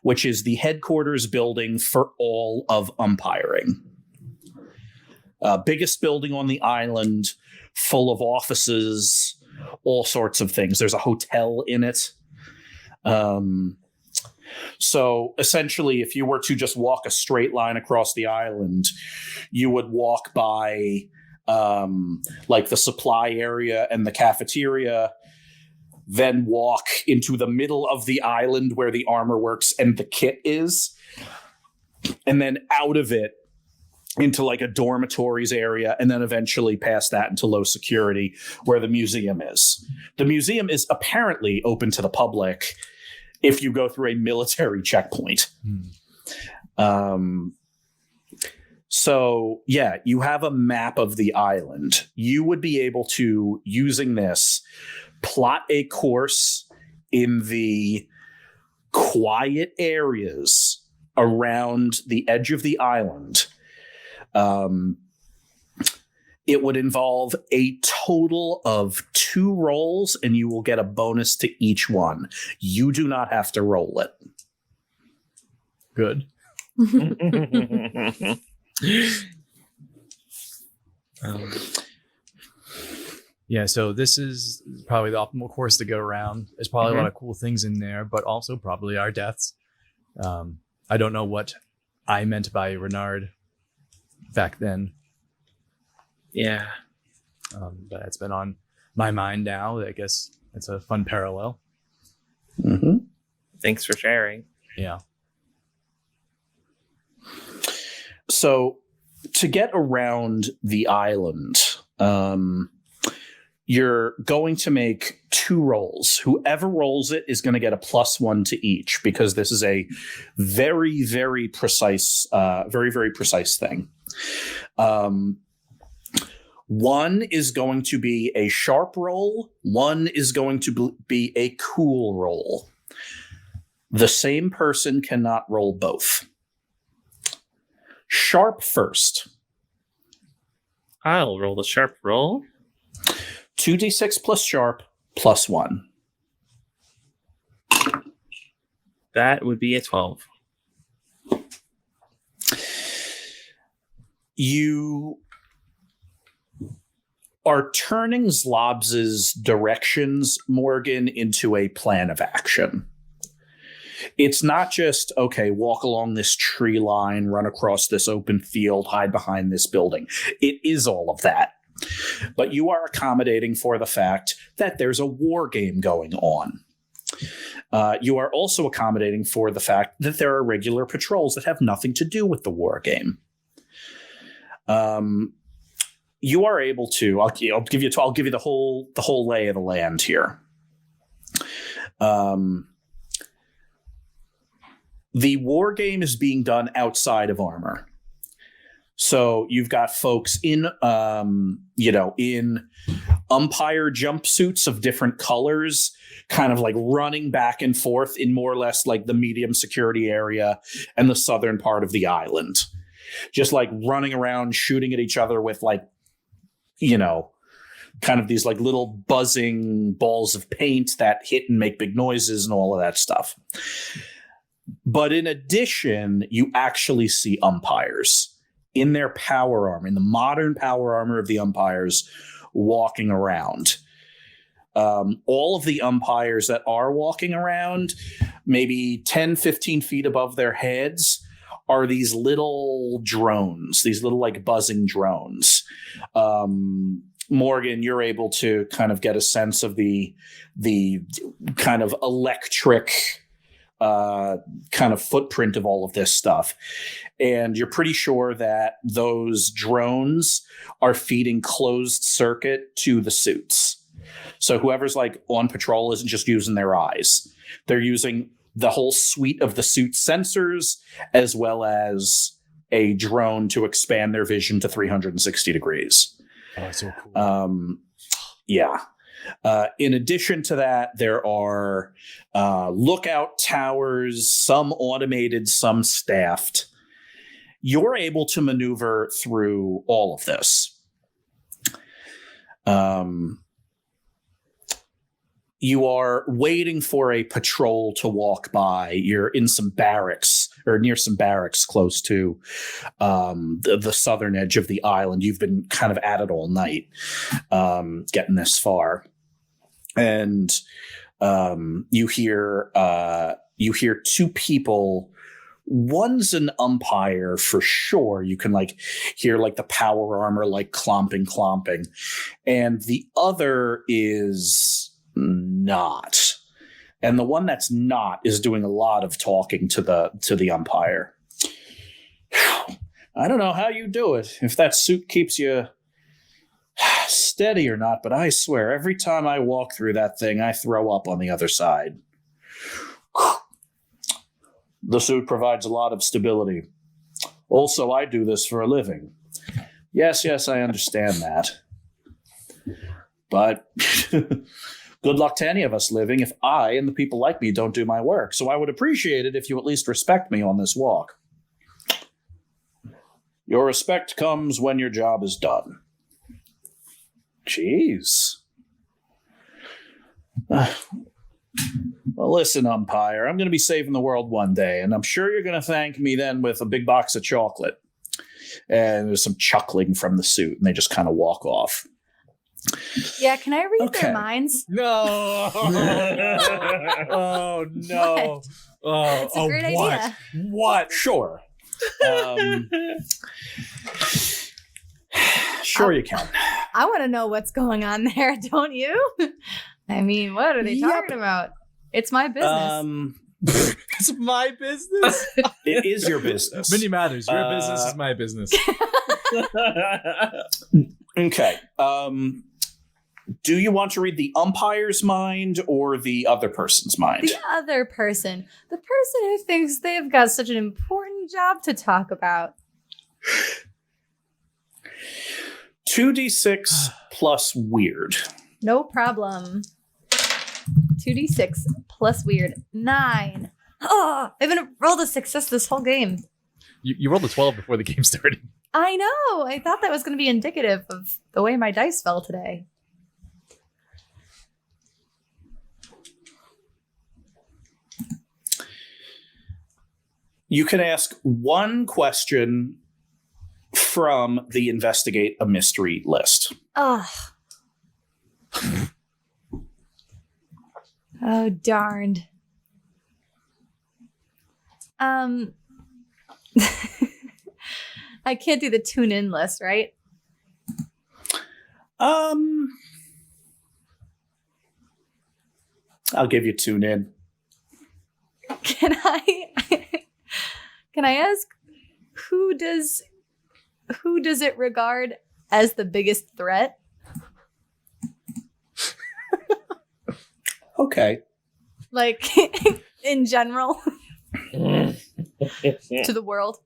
A: which is the headquarters building for all of umpiring. Biggest building on the island, full of offices, all sorts of things. There's a hotel in it. So essentially, if you were to just walk a straight line across the island, you would walk by like the supply area and the cafeteria, then walk into the middle of the island where the Armor Works and the Kit is, and then out of it into like a dormitories area, and then eventually past that into low security where the museum is. The museum is apparently open to the public if you go through a military checkpoint. So yeah, you have a map of the island. You would be able to, using this, plot a course in the quiet areas around the edge of the island. It would involve a total of 2 rolls, and you will get a bonus to each one. You do not have to roll it.
B: Good. Yeah, so this is probably the optimal course to go around. There's probably a lot of cool things in there, but also probably our deaths. I don't know what I meant by Renard back then.
E: Yeah.
B: But it's been on my mind now. I guess it's a fun parallel.
A: Mm-hmm.
E: Thanks for sharing.
B: Yeah.
A: So to get around the island, you're going to make 2 rolls. Whoever rolls it is going to get a +1 to each, because this is a very, very precise, very precise thing. 1 is going to be a sharp roll. 1 is going to be a cool roll. The same person cannot roll both. Sharp first.
E: I'll roll the sharp roll.
A: 2d6 plus sharp +1.
E: That would be a 12.
A: You are turning Zlobs' directions, Morgan, into a plan of action. It's not just, okay, walk along this tree line, run across this open field, hide behind this building. It is all of that. But you are accommodating for the fact that there's a war game going on. You are also accommodating for the fact that there are regular patrols that have nothing to do with the war game. You are able to. I'll give you the whole lay of the land here. The war game is being done outside of armor. So you've got folks in umpire jumpsuits of different colors, kind of like running back and forth in more or less like the medium security area and the southern part of the island. Just like running around, shooting at each other with like, kind of these like little buzzing balls of paint that hit and make big noises and all of that stuff. But in addition, you actually see umpires in their power armor, in the modern power armor of the umpires, walking around. All of the umpires that are walking around, maybe 10, 15 feet above their heads, are these little drones, these little like buzzing drones. Morgan, you're able to kind of get a sense of the kind of electric kind of footprint of all of this stuff. And you're pretty sure that those drones are feeding closed circuit to the suits. So whoever's like on patrol isn't just using their eyes. They're using the whole suite of the suit sensors as well as a drone to expand their vision to 360 degrees.
B: Oh, that's so cool.
A: Yeah. In addition to that, there are lookout towers, some automated, some staffed. You're able to maneuver through all of this. You are waiting for a patrol to walk by. You're in some barracks or near some barracks close to the southern edge of the island. You've been kind of at it all night, getting this far. And you hear two people. One's an umpire for sure. You can like hear like the power armor like clomping, and the other is not. And the one that's not is doing a lot of talking to the umpire. I don't know how you do it, if that suit keeps you steady or not, but I swear every time I walk through that thing, I throw up on the other side. The suit provides a lot of stability. Also, I do this for a living. Yes, I understand that. But good luck to any of us living if I and the people like me don't do my work. So I would appreciate it if you at least respect me on this walk. Your respect comes when your job is done. Jeez. Well, listen, umpire, I'm going to be saving the world one day, and I'm sure you're going to thank me then with a big box of chocolate. And there's some chuckling from the suit, and they just kind of walk off.
C: Yeah, can I read their minds?
B: No. Oh, no.
C: What? It's a great idea.
B: What?
A: Sure. Sure you can.
C: I want to know what's going on there, don't you? I mean, what are they talking about? It's my business.
B: It's my business.
A: It is your business.
B: Mindy Mathers, your business is my business.
A: Okay. Do you want to read the umpire's mind or the other person's mind?
C: The other person. The person who thinks they've got such an important job to talk about.
A: 2d6 plus weird.
C: No problem. 2d6 plus weird. 9. Oh, I haven't rolled a success this whole game.
B: You rolled a 12 before the game started.
C: I know. I thought that was going to be indicative of the way my dice fell today.
A: You can ask one question from the Investigate a Mystery list.
C: Oh, darned. I can't do the tune in list, right?
A: I'll give you tune in.
C: Can I ask who does it regard as the biggest threat?
A: Okay.
C: Like in general to the world?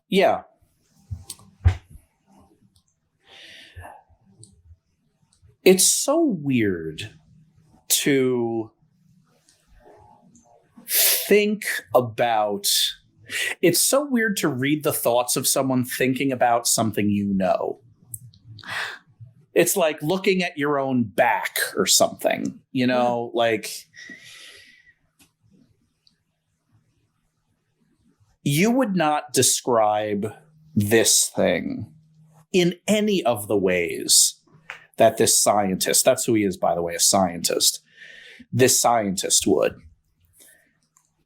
A: Yeah. It's so weird to think about. It's so weird to read the thoughts of someone thinking about something you know. It's like looking at your own back or something, you know, like you would not describe this thing in any of the ways that this scientist, that's who he is, by the way, a scientist, this scientist would.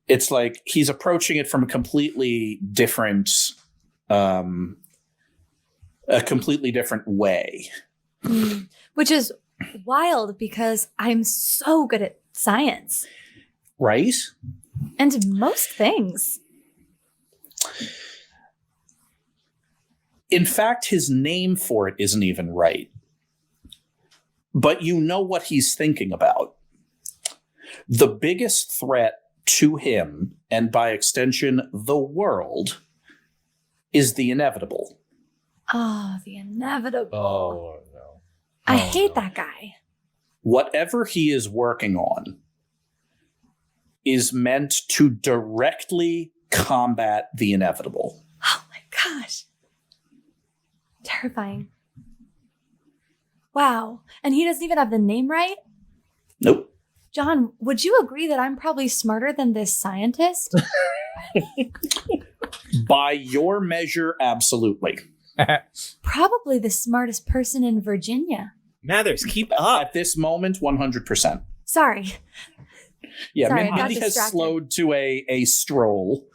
A: It's like he's approaching it from a completely different way.
C: Which is wild because I'm so good at science.
A: Right?
C: And most things.
A: In fact, his name for it isn't even right. But you know what he's thinking about. The biggest threat to him, and by extension, the world, is the inevitable.
C: Oh, the inevitable.
B: Oh, no.
C: I hate that guy.
A: Whatever he is working on is meant to directly combat the inevitable.
C: Oh my gosh. Terrifying. Wow. And he doesn't even have the name right?
A: Nope.
C: John, would you agree that I'm probably smarter than this scientist?
A: By your measure, absolutely.
C: Probably the smartest person in Virginia.
E: Mathers, keep up.
A: At this moment, 100%.
C: Sorry.
A: Yeah,
C: Sorry, I got
A: Mindy has
C: distracted.
A: slowed to a stroll.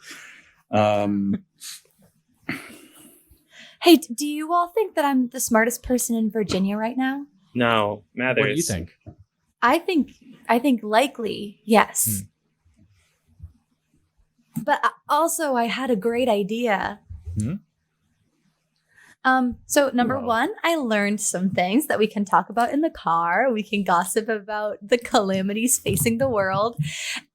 C: Hey, do you all think that I'm the smartest person in Virginia right now?
E: No, Mathers.
B: What do you think?
C: I think likely, yes. But also I had a great idea. So number one, I learned some things that we can talk about in the car. We can gossip about the calamities facing the world.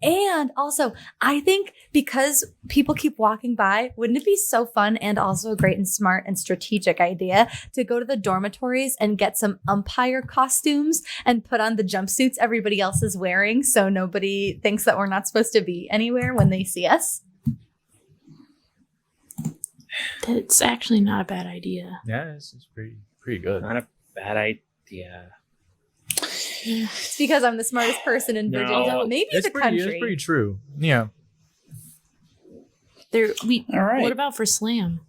C: And also, I think because people keep walking by, wouldn't it be so fun and also a great and smart and strategic idea to go to the dormitories and get some umpire costumes and put on the jumpsuits everybody else is wearing so nobody thinks that we're not supposed to be anywhere when they see us?
D: That's actually not a bad idea.
B: Yeah, it's pretty good.
E: Not a bad idea.
C: It's because I'm the smartest person in
E: No.
C: Virginia, maybe the country.
B: It's pretty true. Yeah.
A: All right.
D: What about for Slam?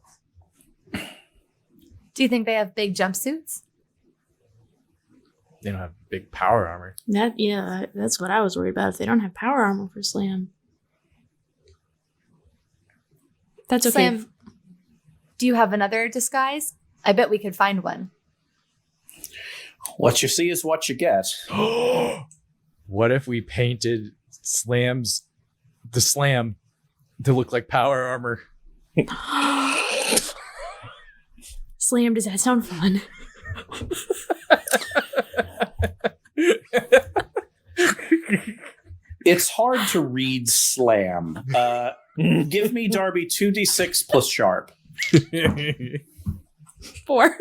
C: Do you think they have big jumpsuits?
B: They don't have big power armor.
D: That's what I was worried about. If they don't have power armor for Slam. That's okay.
C: Slam, do you have another disguise? I bet we could find one.
A: What you see is what you get.
B: What if we painted the Slam to look like power armor?
D: Slam, does that sound fun?
A: It's hard to read slam. Give me, Darby, 2d6 plus sharp.
D: 4.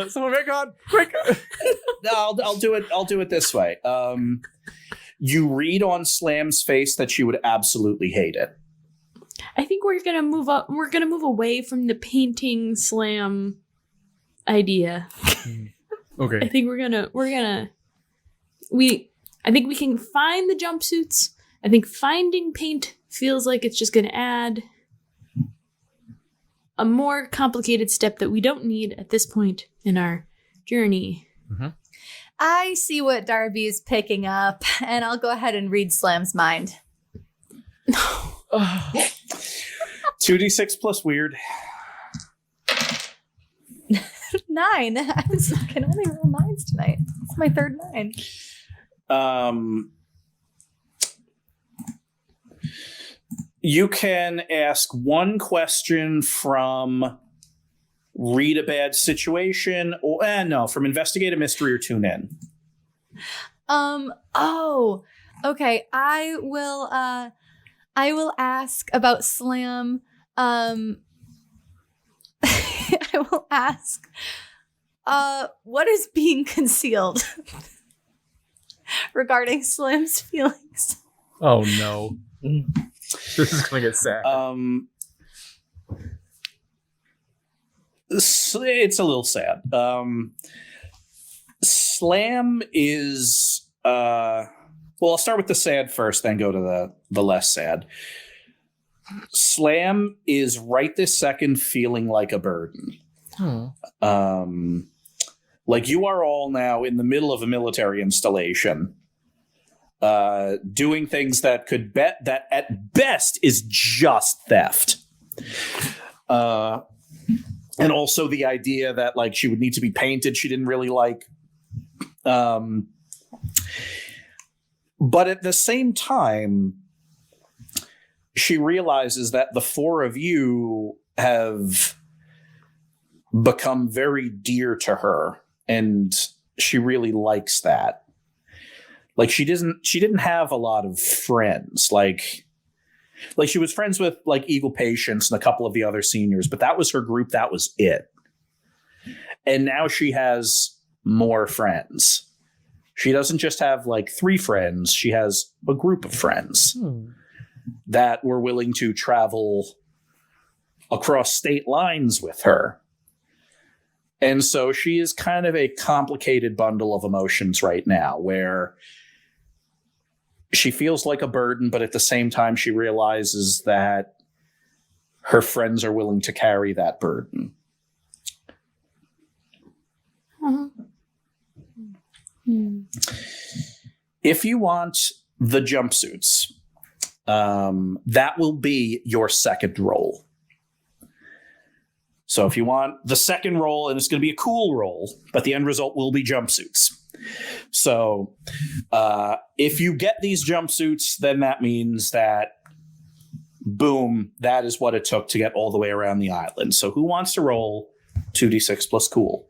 B: Someone back on, quick!
A: No, I'll do it. I'll do it this way. You read on Slam's face that she would absolutely hate it.
D: I think we're gonna move up. We're gonna move away from the painting Slam idea.
B: Okay.
D: I think I think we can find the jumpsuits. I think finding paint feels like it's just gonna add a more complicated step that we don't need at this point in our journey.
C: I see what Darby is picking up, and I'll go ahead and read Slam's mind.
A: 2d6 plus weird.
C: 9. I can only roll 9s tonight. It's my third 9.
A: You can ask one question from read a bad situation, or from investigate a mystery or tune in.
C: Oh, okay. I will ask about Slam. I will ask, what is being concealed regarding Slim's feelings?
B: Oh no. This is gonna get sad.
A: It's a little sad. Slam is well, I'll start with the sad first, then go to the less sad. Slam is right this second feeling like a burden. Like you are all now in the middle of a military installation, doing things that could bet that at best is just theft. And also the idea that like she would need to be painted, she didn't really like. But at the same time, she realizes that the four of you have become very dear to her, and she really likes that. Like she didn't have a lot of friends. Like she was friends with like Eagle Patience and a couple of the other seniors, but that was her group. That was it. And now she has more friends. She doesn't just have like 3 friends. She has a group of friends that were willing to travel across state lines with her. And so she is kind of a complicated bundle of emotions right now, where she feels like a burden, but at the same time, she realizes that her friends are willing to carry that burden. If you want the jumpsuits, that will be your second roll. So if you want the second roll, and it's going to be a cool roll, but the end result will be jumpsuits. So if you get these jumpsuits, then that means that, boom, that is what it took to get all the way around the island. So who wants to roll 2d6 plus cool?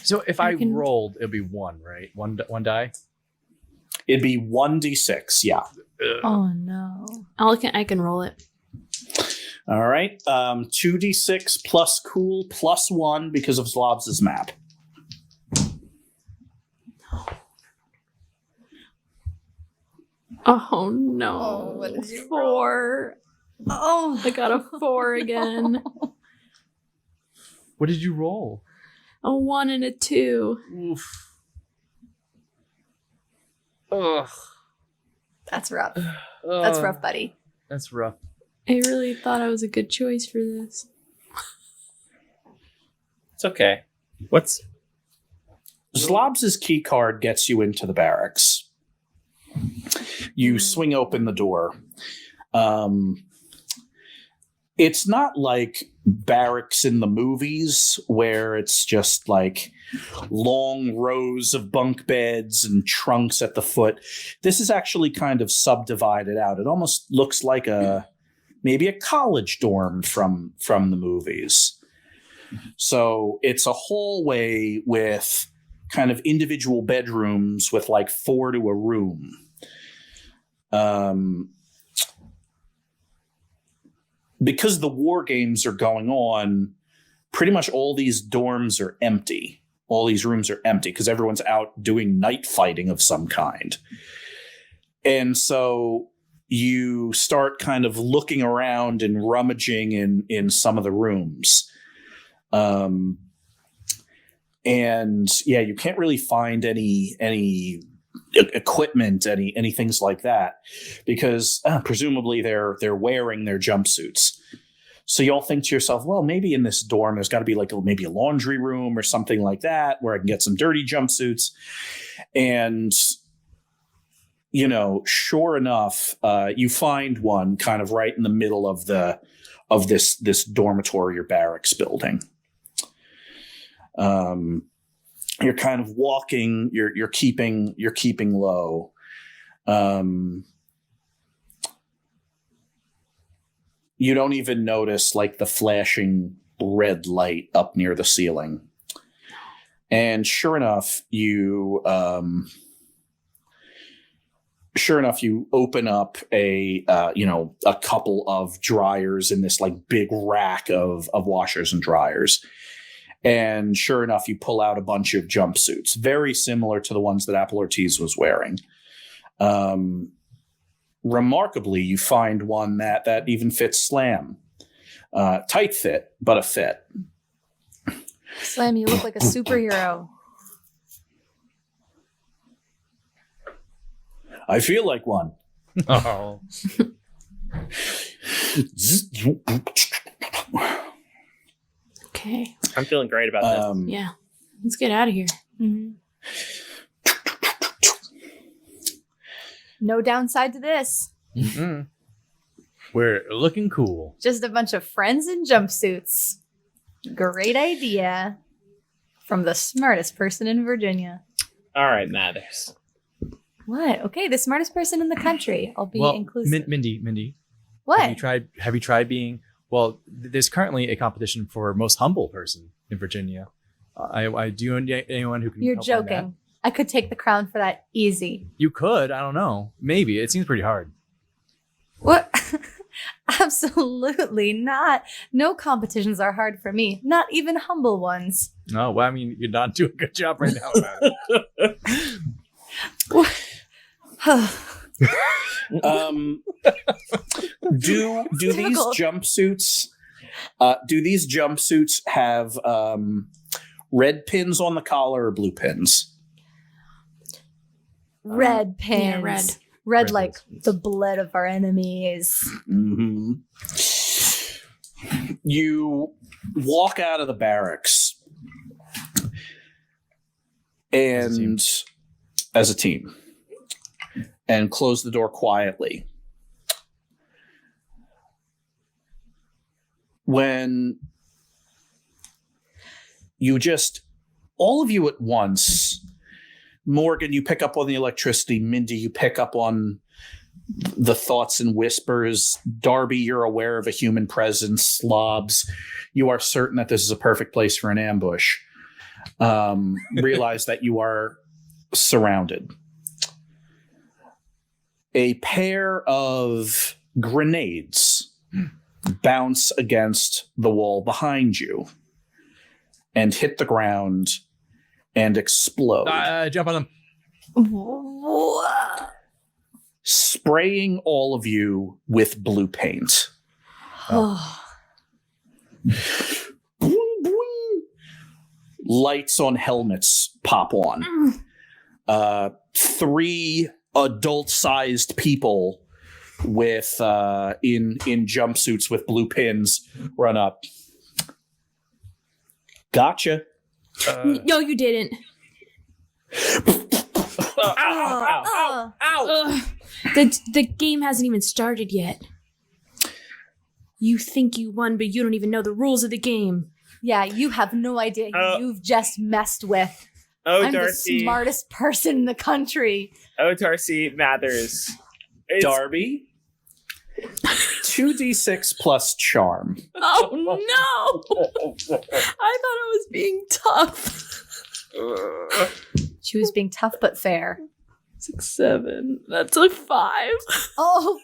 B: So if I rolled, it'd be 1, right? One die?
A: It'd be 1d6, yeah.
C: Oh, no.
D: I can roll it.
A: All right. 2d6 plus cool plus 1 because of Zlobs' map.
D: Oh, no.
C: Oh, what did you
D: 4.
C: Oh,
D: I got a 4 again.
B: What did you roll?
D: A 1 and a 2.
B: Oof. Ugh.
C: that's rough. That's rough, buddy.
B: That's rough.
D: I really thought I was a good choice for this.
E: It's okay. What's
A: Zlobs' key card gets you into the barracks. You swing open the door. It's not like barracks in the movies where it's just like long rows of bunk beds and trunks at the foot. This is actually kind of subdivided out. It almost looks like maybe a college dorm from the movies. So it's a hallway with kind of individual bedrooms with like 4 to a room. Because the war games are going on, pretty much all these dorms are empty. All these rooms are empty because everyone's out doing night fighting of some kind. And so you start kind of looking around and rummaging in some of the rooms. And yeah, you can't really find any equipment, any things like that, because presumably they're wearing their jumpsuits. So you all think to yourself, well, maybe in this dorm there's got to be like maybe a laundry room or something like that where I can get some dirty jumpsuits. And sure enough, you find one kind of right in the middle of this dormitory or barracks building. You're kind of walking, you're keeping low. You don't even notice like the flashing red light up near the ceiling. And sure enough, you sure enough, you open up a couple of dryers in this like big rack of washers and dryers. And sure enough, you pull out a bunch of jumpsuits, very similar to the ones that Apple Ortiz was wearing. Remarkably, you find one that even fits Slam. Tight fit, but a fit.
C: Slam, you look like a superhero.
A: I feel like one.
B: Oh.
D: Okay.
E: I'm feeling great about this.
D: Yeah. Let's get out of here.
C: Mm-hmm. No downside to this.
B: Mm-mm. We're looking cool.
C: Just a bunch of friends in jumpsuits. Great idea. From the smartest person in Virginia.
E: All right, Mathers.
C: What? Okay, the smartest person in the country. I'll be inclusive.
B: Mindy.
C: What?
B: Have you tried being? Well, there's currently a competition for most humble person in Virginia. I do know anyone who can.
C: You're
B: help find that?
C: joking. I could take the crown for that easy.
B: You could. I don't know. Maybe it seems pretty hard.
C: What? Absolutely not. No competitions are hard for me. Not even humble ones.
B: No, well, I mean, you're not doing a good job right now about it.
A: Do these jumpsuits have red pins on the collar or blue pins?
C: Red pins.
D: Yeah, red.
C: Red like the blood of our enemies.
A: Mm-hmm. You walk out of the barracks and as a team and close the door quietly. When you all of you at once, Morgan, you pick up on the electricity. Mindy, you pick up on the thoughts and whispers. Darby, you're aware of a human presence. Zlobs, you are certain that this is a perfect place for an ambush. Realize that you are surrounded. A pair of grenades bounce against the wall behind you and hit the ground and explode.
B: Jump on them.
A: Spraying all of you with blue paint.
C: Oh.
A: Boing, boing. Lights on helmets pop on. 3 adult-sized people with in jumpsuits with blue pins run up. Gotcha.
D: No, you didn't.
E: Ow.
D: The game hasn't even started yet. You think you won, but you don't even know the rules of the game.
C: Yeah, you have no idea who you've just messed with.
E: Oh,
C: I'm
E: Darcy.
C: the smartest person in the country.
E: Oh, Darcy Mathers.
A: Darby, 2d6 plus charm.
D: Oh no! I thought I was being tough.
C: She was being tough but fair.
D: 6, 7. That's a 5.
C: Oh,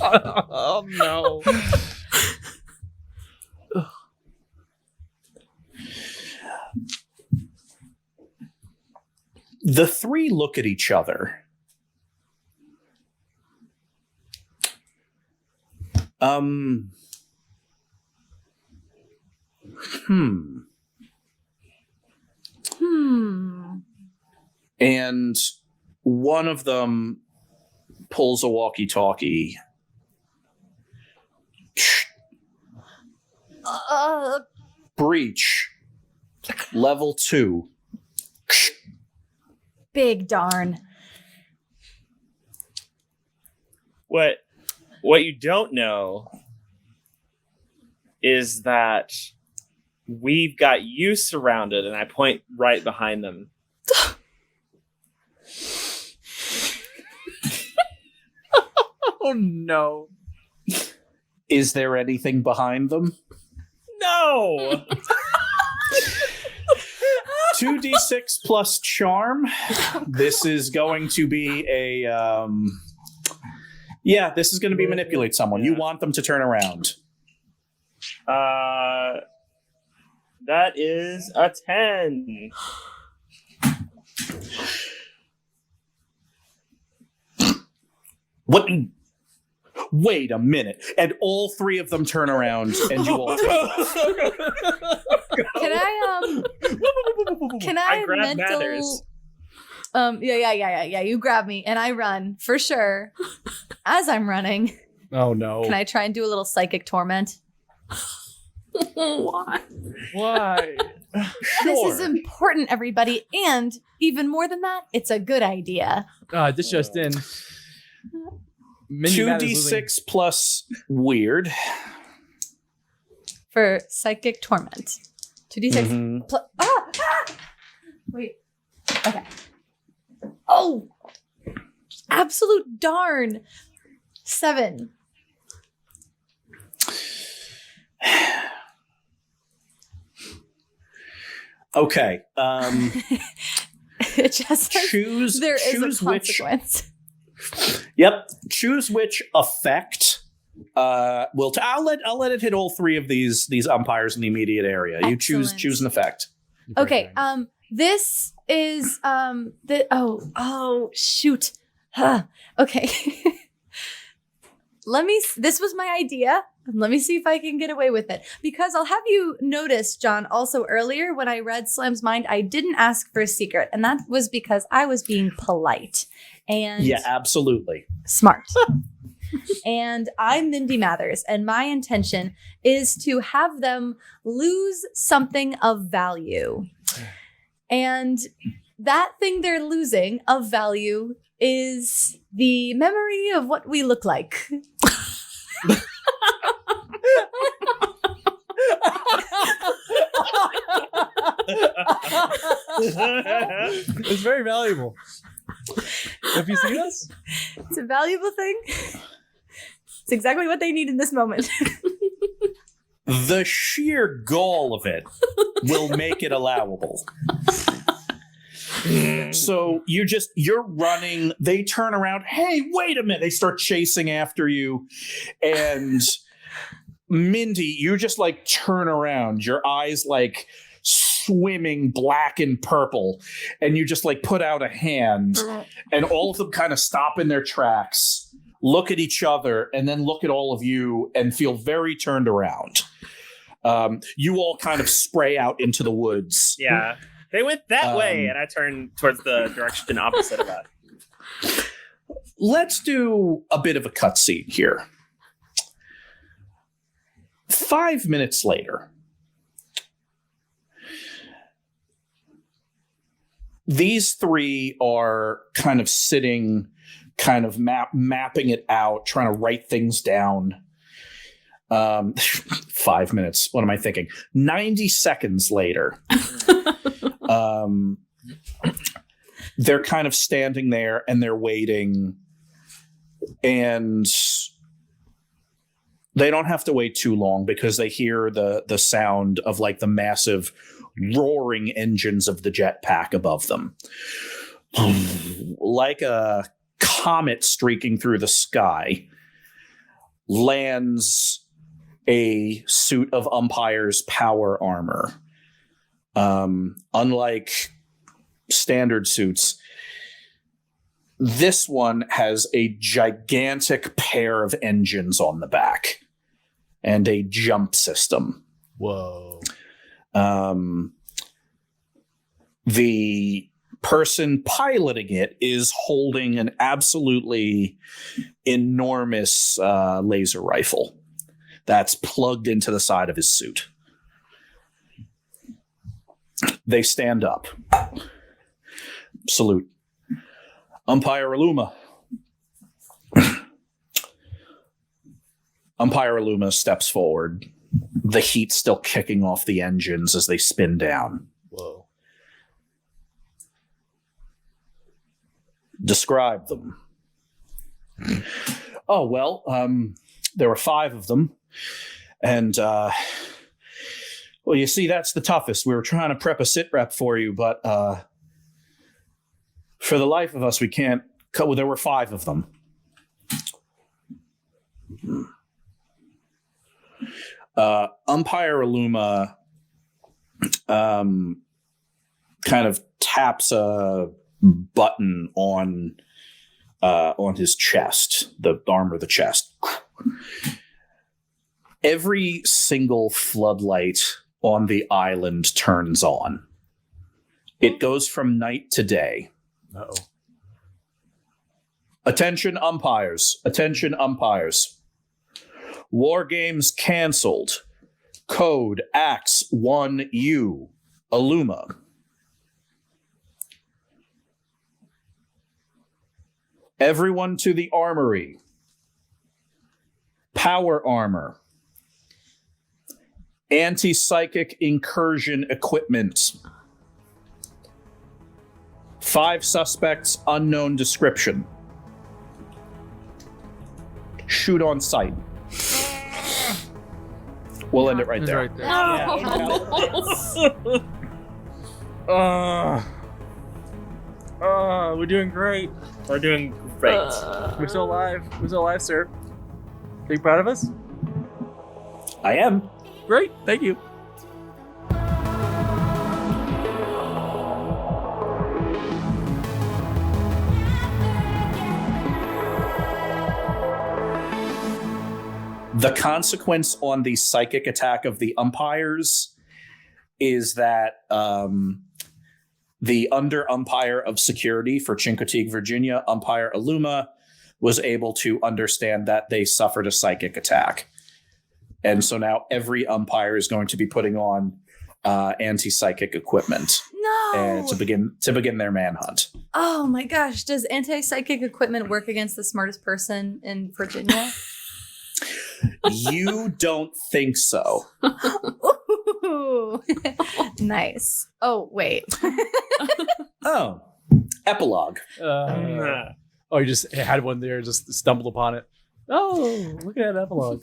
C: God!
B: Oh no.
A: The 3 look at each other. And one of them pulls a walkie-talkie. Breach. Level 2.
C: Big darn.
E: What you don't know is that we've got you surrounded, and I point right behind them.
B: Oh no.
A: Is there anything behind them?
E: No.
A: 2d6 plus charm. This is going to be a this is going to be manipulate someone. You want them to turn around.
E: That is a 10.
A: What? Wait a minute. And all three of them turn around and you all take off.
C: Can I
E: grab
C: mental
E: Mathers.
C: Yeah, you grab me and I run for sure. As I'm running,
B: Oh no.
C: can I try and do a little psychic torment?
D: Why?
B: Why?
C: This is important, everybody, and even more than that, it's a good idea.
B: This just in. Mindy Mathers losing-
A: 2d6 plus weird.
C: For psychic torment. 2d6 plus wait. Okay. Oh, absolute darn. 7.
A: Okay.
C: It just says
A: Choose
C: there is a
A: which.
C: consequence.
A: Yep. Choose which effect. I'll let it hit all three of these umpires in the immediate area. You
C: Excellent.
A: choose an effect.
C: Okay. This is shoot. Okay. This was my idea. Let me see if I can get away with it. Because I'll have you notice, John, also earlier when I read Slim's mind, I didn't ask for a secret. And that was because I was being polite and
A: Yeah, absolutely.
C: smart. And I'm Mindy Mathers, and my intention is to have them lose something of value. And that thing they're losing of value is the memory of what we look like.
B: It's very valuable. Have you seen us?
C: It's a valuable thing. It's exactly what they need in this moment.
A: The sheer gall of it will make it allowable. So you're running, they turn around, hey, wait a minute. They start chasing after you. And Mindy, you just like turn around, your eyes like swimming black and purple. And you just like put out a hand and all of them kind of stop in their tracks, look at each other, and then look at all of you and feel very turned around. You all kind of spray out into the woods.
E: Yeah. They went that way, and I turned towards the direction opposite of that.
A: Let's do a bit of a cutscene here. 5 minutes later, these three are kind of sitting, kind of mapping it out, trying to write things down. 5 minutes. What am I thinking? 90 seconds later, they're kind of standing there and they're waiting, and they don't have to wait too long because they hear the sound of like the massive roaring engines of the jetpack above them. Like a comet streaking through the sky lands a suit of Umpire's power armor. Unlike standard suits, this one has a gigantic pair of engines on the back and a jump system.
B: Whoa.
A: The person piloting it is holding an absolutely enormous laser rifle that's plugged into the side of his suit. They stand up. Salute. Umpire Aluma. Umpire Aluma steps forward. The heat still kicking off the engines as they spin down.
B: Whoa.
A: Describe them. Oh, well, there were 5 of them. And Well, you see, that's the toughest. We were trying to prep a sit rep for you, but for the life of us, we can't. Well, there were 5 of them. Umpire Aluma kind of taps a button on his chest, the arm of the chest. Every single floodlight on the island turns on. It goes from night to day.
B: Uh-oh.
A: Attention umpires. Attention umpires. War games canceled. Code Axe 1U. Aluma. Everyone to the armory. Power armor. Anti-psychic incursion equipment. 5 suspects, unknown description. Shoot on sight. We'll end it right
B: It's
A: there.
B: right there. We're doing great.
E: We're doing great.
B: We're still alive. We're still alive, sir. Are you proud of us?
A: I am.
B: Great. Thank you.
A: The consequence on the psychic attack of the umpires is that the under umpire of security for Chincoteague, Virginia, Umpire Aluma, was able to understand that they suffered a psychic attack. And so now every umpire is going to be putting on anti-psychic equipment
C: No.
A: to begin their manhunt.
C: Oh my gosh. Does anti-psychic equipment work against the smartest person in Virginia?
A: You don't think so.
C: Ooh. Nice. Oh, wait.
A: Oh, epilogue.
B: You just had one there, just stumbled upon it. Oh, look at that epilogue.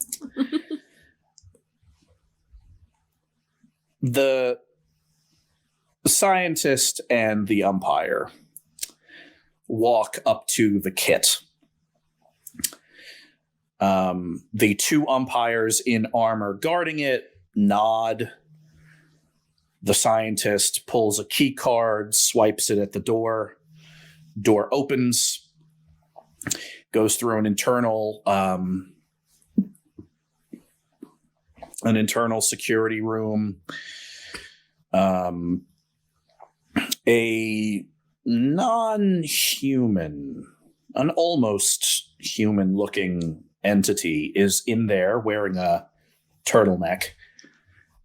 A: The scientist and the umpire walk up to the kit. The 2 umpires in armor guarding it nod. The scientist pulls a key card, swipes it at the door. Door opens, goes through an internal security room. A non-human, an almost human-looking entity is in there wearing a turtleneck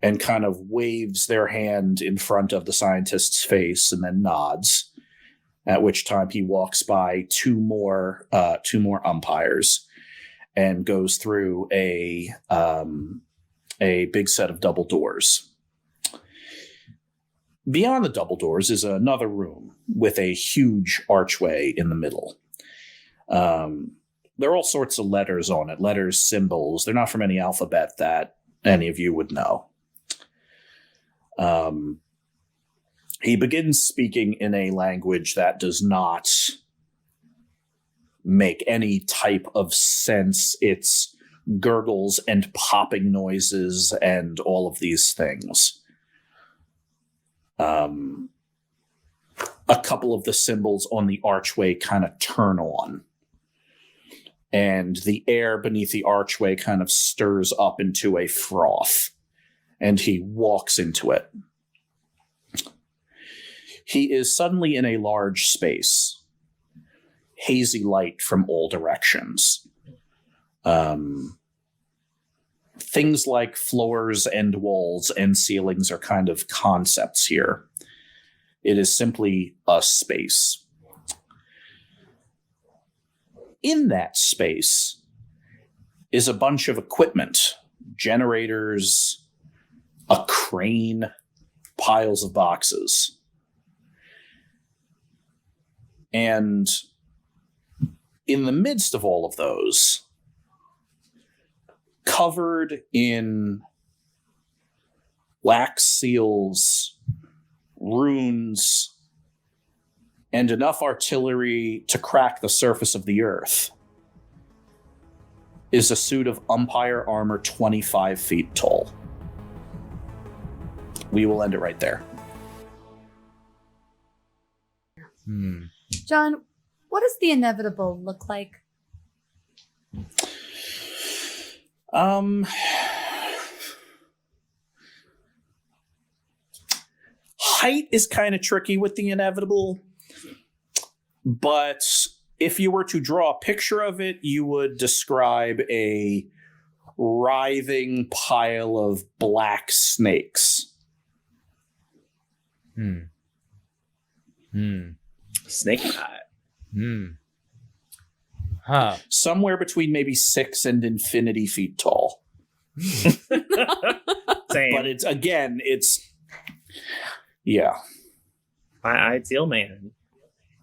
A: and kind of waves their hand in front of the scientist's face and then nods, at which time he walks by two more umpires and goes through a big set of double doors. Beyond the double doors is another room with a huge archway in the middle. There are all sorts of letters on it, letters, symbols. They're not from any alphabet that any of you would know. He begins speaking in a language that does not make any type of sense. It's gurgles and popping noises and all of these things. A couple of the symbols on the archway kind of turn on. And the air beneath the archway kind of stirs up into a froth. And he walks into it. He is suddenly in a large space. Hazy light from all directions. Things like floors and walls and ceilings are kind of concepts here. It is simply a space. In that space is a bunch of equipment, generators, a crane, piles of boxes. And in the midst of all of those, covered in wax seals, runes, and enough artillery to crack the surface of the earth is a suit of umpire armor 25 feet tall. We will end it right there.
C: John, what does the inevitable look like?
A: Height is kind of tricky with the inevitable, but if you were to draw a picture of it, you would describe a writhing pile of black snakes.
E: Snake eye.
B: Huh.
A: Somewhere between maybe 6 and infinity feet tall.
E: Same.
A: But it's, again, it's, yeah.
E: My ideal man.